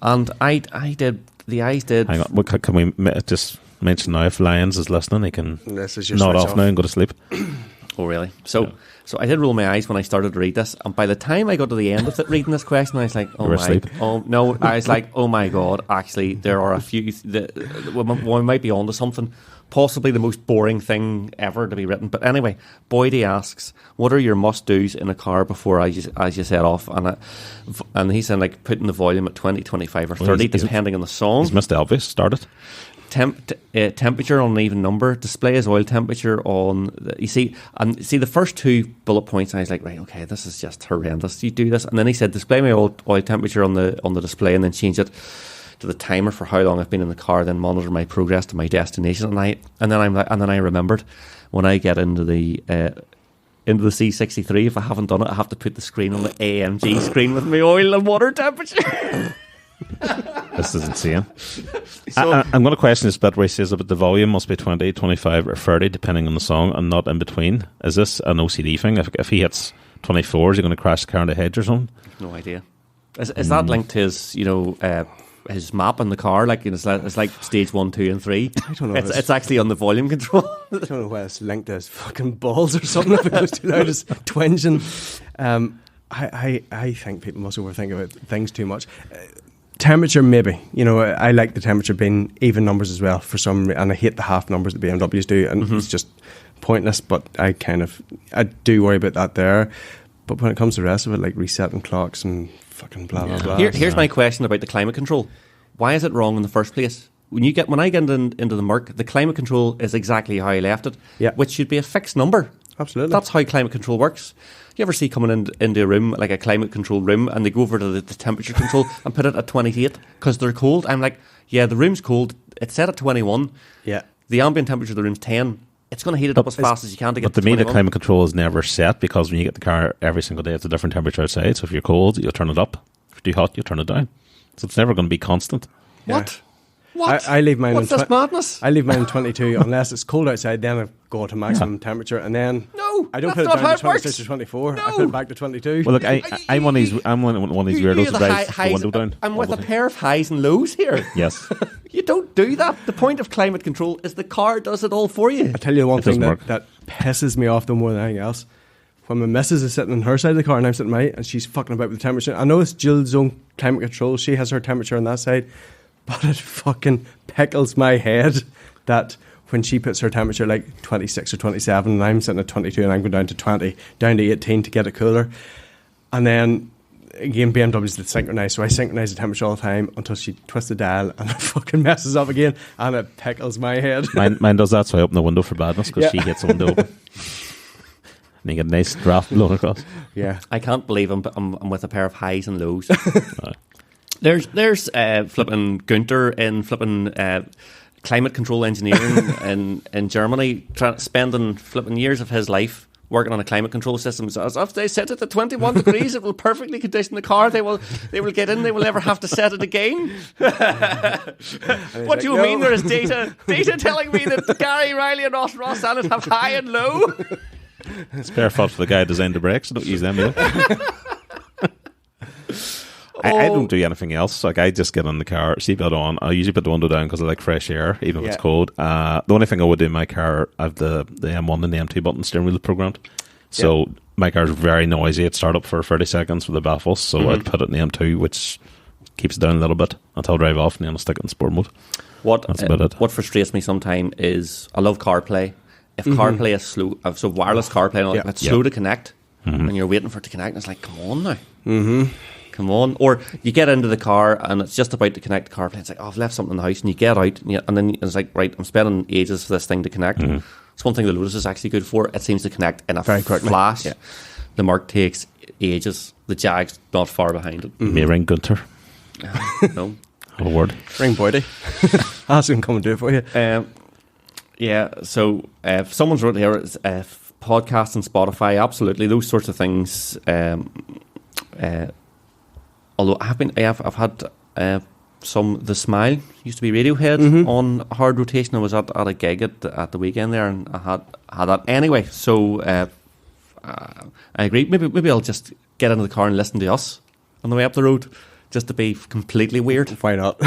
And the eyes did. Hang on, can we just mention now if Lyons is listening, he can This is your nod switch off now and go to sleep. Oh, really? So I did roll my eyes when I started to read this, and by the time I got to the end of it, reading this question, I was like, You were asleep. I was like, oh my God, actually, there are a few, we might be onto something, possibly the most boring thing ever to be written. But anyway, Boydie asks, what are your must-dos in a car before as you set off? And he said, like, putting the volume at 20, 25 or 30, depending on the song. He's missed Elvis, started. Temperature on an even number, display his oil temperature on the first two bullet points, and I was like, right, okay, this is just horrendous, you do this. And then he said, display my oil temperature on the display, and then change it to the timer for how long I've been in the car, then monitor my progress to my destination. And then I remembered, when I get into the C63, if I haven't done it, I have to put the screen on the AMG screen with my oil and water temperature. This is insane. I'm going to question this bit where he says that the volume must be 20, 25 or 30 depending on the song and not in between. Is this an OCD thing? If he hits 24, is he going to crash the car in the hedge or something? No idea. Is that linked to his, his map in the car? Like, it's like stage 1, 2 and 3. I don't know. It's actually on the volume control. I don't know why it's linked to his fucking balls or something. If it goes too loud, it's twinging. I think people must overthink about things too much. Temperature, maybe. I like the temperature being even numbers as well for some, and I hate the half numbers that BMWs do, and it's just pointless. But I do worry about that there. But when it comes to the rest of it, like resetting clocks and fucking blah blah blah. Here's my question about the climate control. Why is it wrong in the first place? When I get into the Merc, the climate control is exactly how I left it, which should be a fixed number. Absolutely. That's how climate control works. You ever see coming into a room, like a climate control room, and they go over to the temperature control and put it at 28 because they're cold? I'm like, yeah, the room's cold. It's set at 21. Yeah. The ambient temperature of the room's 10. It's going to heat it up as fast as you can to get But to to me, 21. the climate control is never set because when you get the car every single day, it's a different temperature outside. So if you're cold, you'll turn it up. If you're too hot, you'll turn it down. So it's never going to be constant. What? What? I leave mine. What's this madness? I leave mine in 22 unless it's cold outside. Then I go to maximum temperature, and then I don't put it down to 26 or 24. I put it back to 22. Well, look, I'm one of these weirdos that drives the window down. I'm with a pair of highs and lows here. Yes. You don't do that. The point of climate control is the car does it all for you. I tell you one thing doesn't that pisses me off though more than anything else. When my missus is sitting on her side of the car and I'm sitting on mine, and she's fucking about with the temperature. I know it's dual zone climate control. She has her temperature on that side. But it fucking pickles my head that when she puts her temperature like 26 or 27 and I'm sitting at 22 and I'm going down to 20, down to 18 to get it cooler. And then, again, BMW's the synchronise, so I synchronise the temperature all the time until she twists the dial and it fucking messes up again and it pickles my head. Mine does that, so I open the window for badness because she gets the window open. And you get a nice draft blown across. Yeah. I can't believe I'm with a pair of highs and lows. There's flipping Günther in flipping climate control engineering in Germany, spending flipping years of his life working on a climate control system. So as if they set it to 21 degrees, it will perfectly condition the car. They will get in. They will never have to set it again. What do you mean? There is data telling me that Gary, Reilly, and Ross Annett have high and low. It's fair fault for the guy who designed the brakes. I don't use them either. I don't do anything else. Like, I just get in the car, seatbelt on. I usually put the window down because I like fresh air, even if it's cold. The only thing I would do in my car, I have the M1 and the M2 button steering wheel programmed. So my car's very noisy. It start up for 30 seconds with the baffles. So I'd put it in the M2, which keeps it down a little bit until I drive off, and then I'll stick it in sport mode. That's about it. What frustrates me sometimes is I love CarPlay. If CarPlay is slow, so wireless CarPlay, it's slow to connect, and you're waiting for it to connect, and it's like, come on now. come on. Or you get into the car and it's just about to connect the CarPlay. It's like, oh, I've left something in the house, and you get out, and then it's like, right, I'm spending ages for this thing to connect. It's one thing the Lotus is actually good for. It seems to connect in a very quickly. flash. Yeah. The Merc takes ages. The Jag's not far behind it. May ring Gunter. No. Have a word. Ring Boydie. Ask him to come and do it for you. Yeah, so if someone's wrote here, it's, podcasts and Spotify, absolutely, those sorts of things. Although I've had some. The Smile used to be Radiohead on hard rotation. I was at a gig at the weekend there, and I had that anyway. So I agree. Maybe I'll just get into the car and listen to us on the way up the road, just to be completely weird. Why not?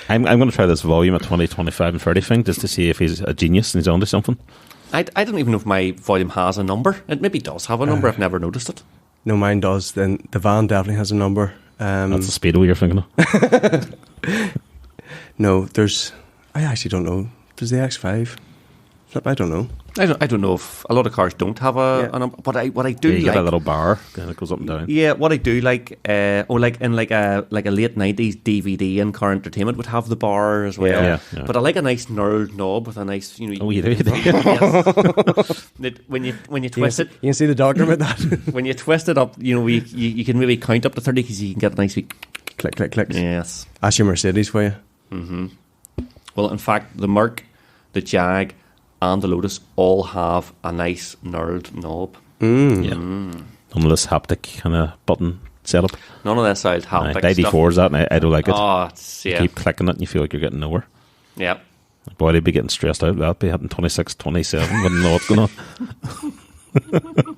I'm going to try this volume at 20, 25 and 30 thing, just to see if he's a genius and he's onto something. I don't even know if my volume has a number. It maybe does have a number. I've never noticed it. No, mine does. Then the van definitely has a number. That's the Speedo you're thinking of. No, I actually don't know. There's the X5. I don't know. I don't know if a lot of cars don't have a number, but what I do You like, get a little bar and it goes up and down. yeah, what I do like, like in like a late 90s DVD in Car Entertainment would have the bar as well. Yeah. But I like a nice knurled knob with a nice, you know. Oh, you do. Yes. When you twist it, You can see the doctor with that. when you twist it up, you know, you can maybe count up to 30 because you can get a nice wee Click, click, clicks. yes. That's your Mercedes for you. Well, in fact, the Merc, the Jag, and the Lotus all have a nice knurled knob. Yeah. None of this haptic kind of button setup. None of this old haptic The ID4 is that, and I don't like it. Oh, it's, You yeah. keep clicking it and you feel like you're getting nowhere. Yeah. Boy, they'd be getting stressed out. They'd be hitting 26, 27, wouldn't know what's going on.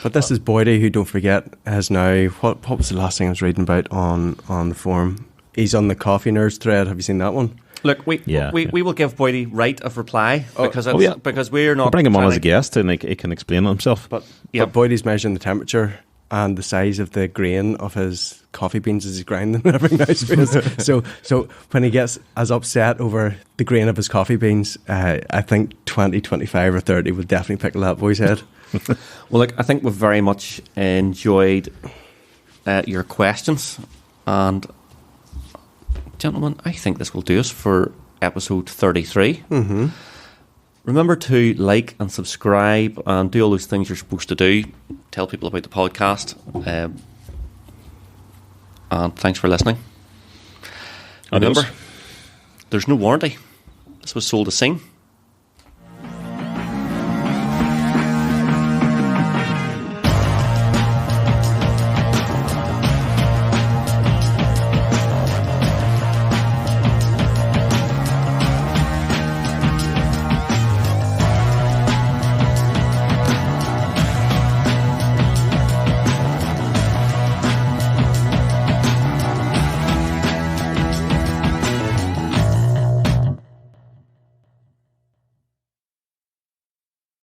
But this is Boydie, who, don't forget, has now... What was the last thing I was reading about on the forum? He's on the Coffee Nerds thread. Have you seen that one? Look, we will give Boydie right of reply because we're not. I'll bring him on as a guest and he can explain himself. But Boydie's measuring the temperature and the size of the grain of his coffee beans as he's grinding them every night. So when he gets as upset over the grain of his coffee beans, I think 20, 25 or 30 will definitely pickle that boy's head. Well, look, I think we've very much enjoyed your questions, and gentlemen, I think this will do us for episode 33. Remember to like and subscribe and do all those things you're supposed to do. Tell people about the podcast. And thanks for listening. Remember, there's no warranty. This was sold to sing.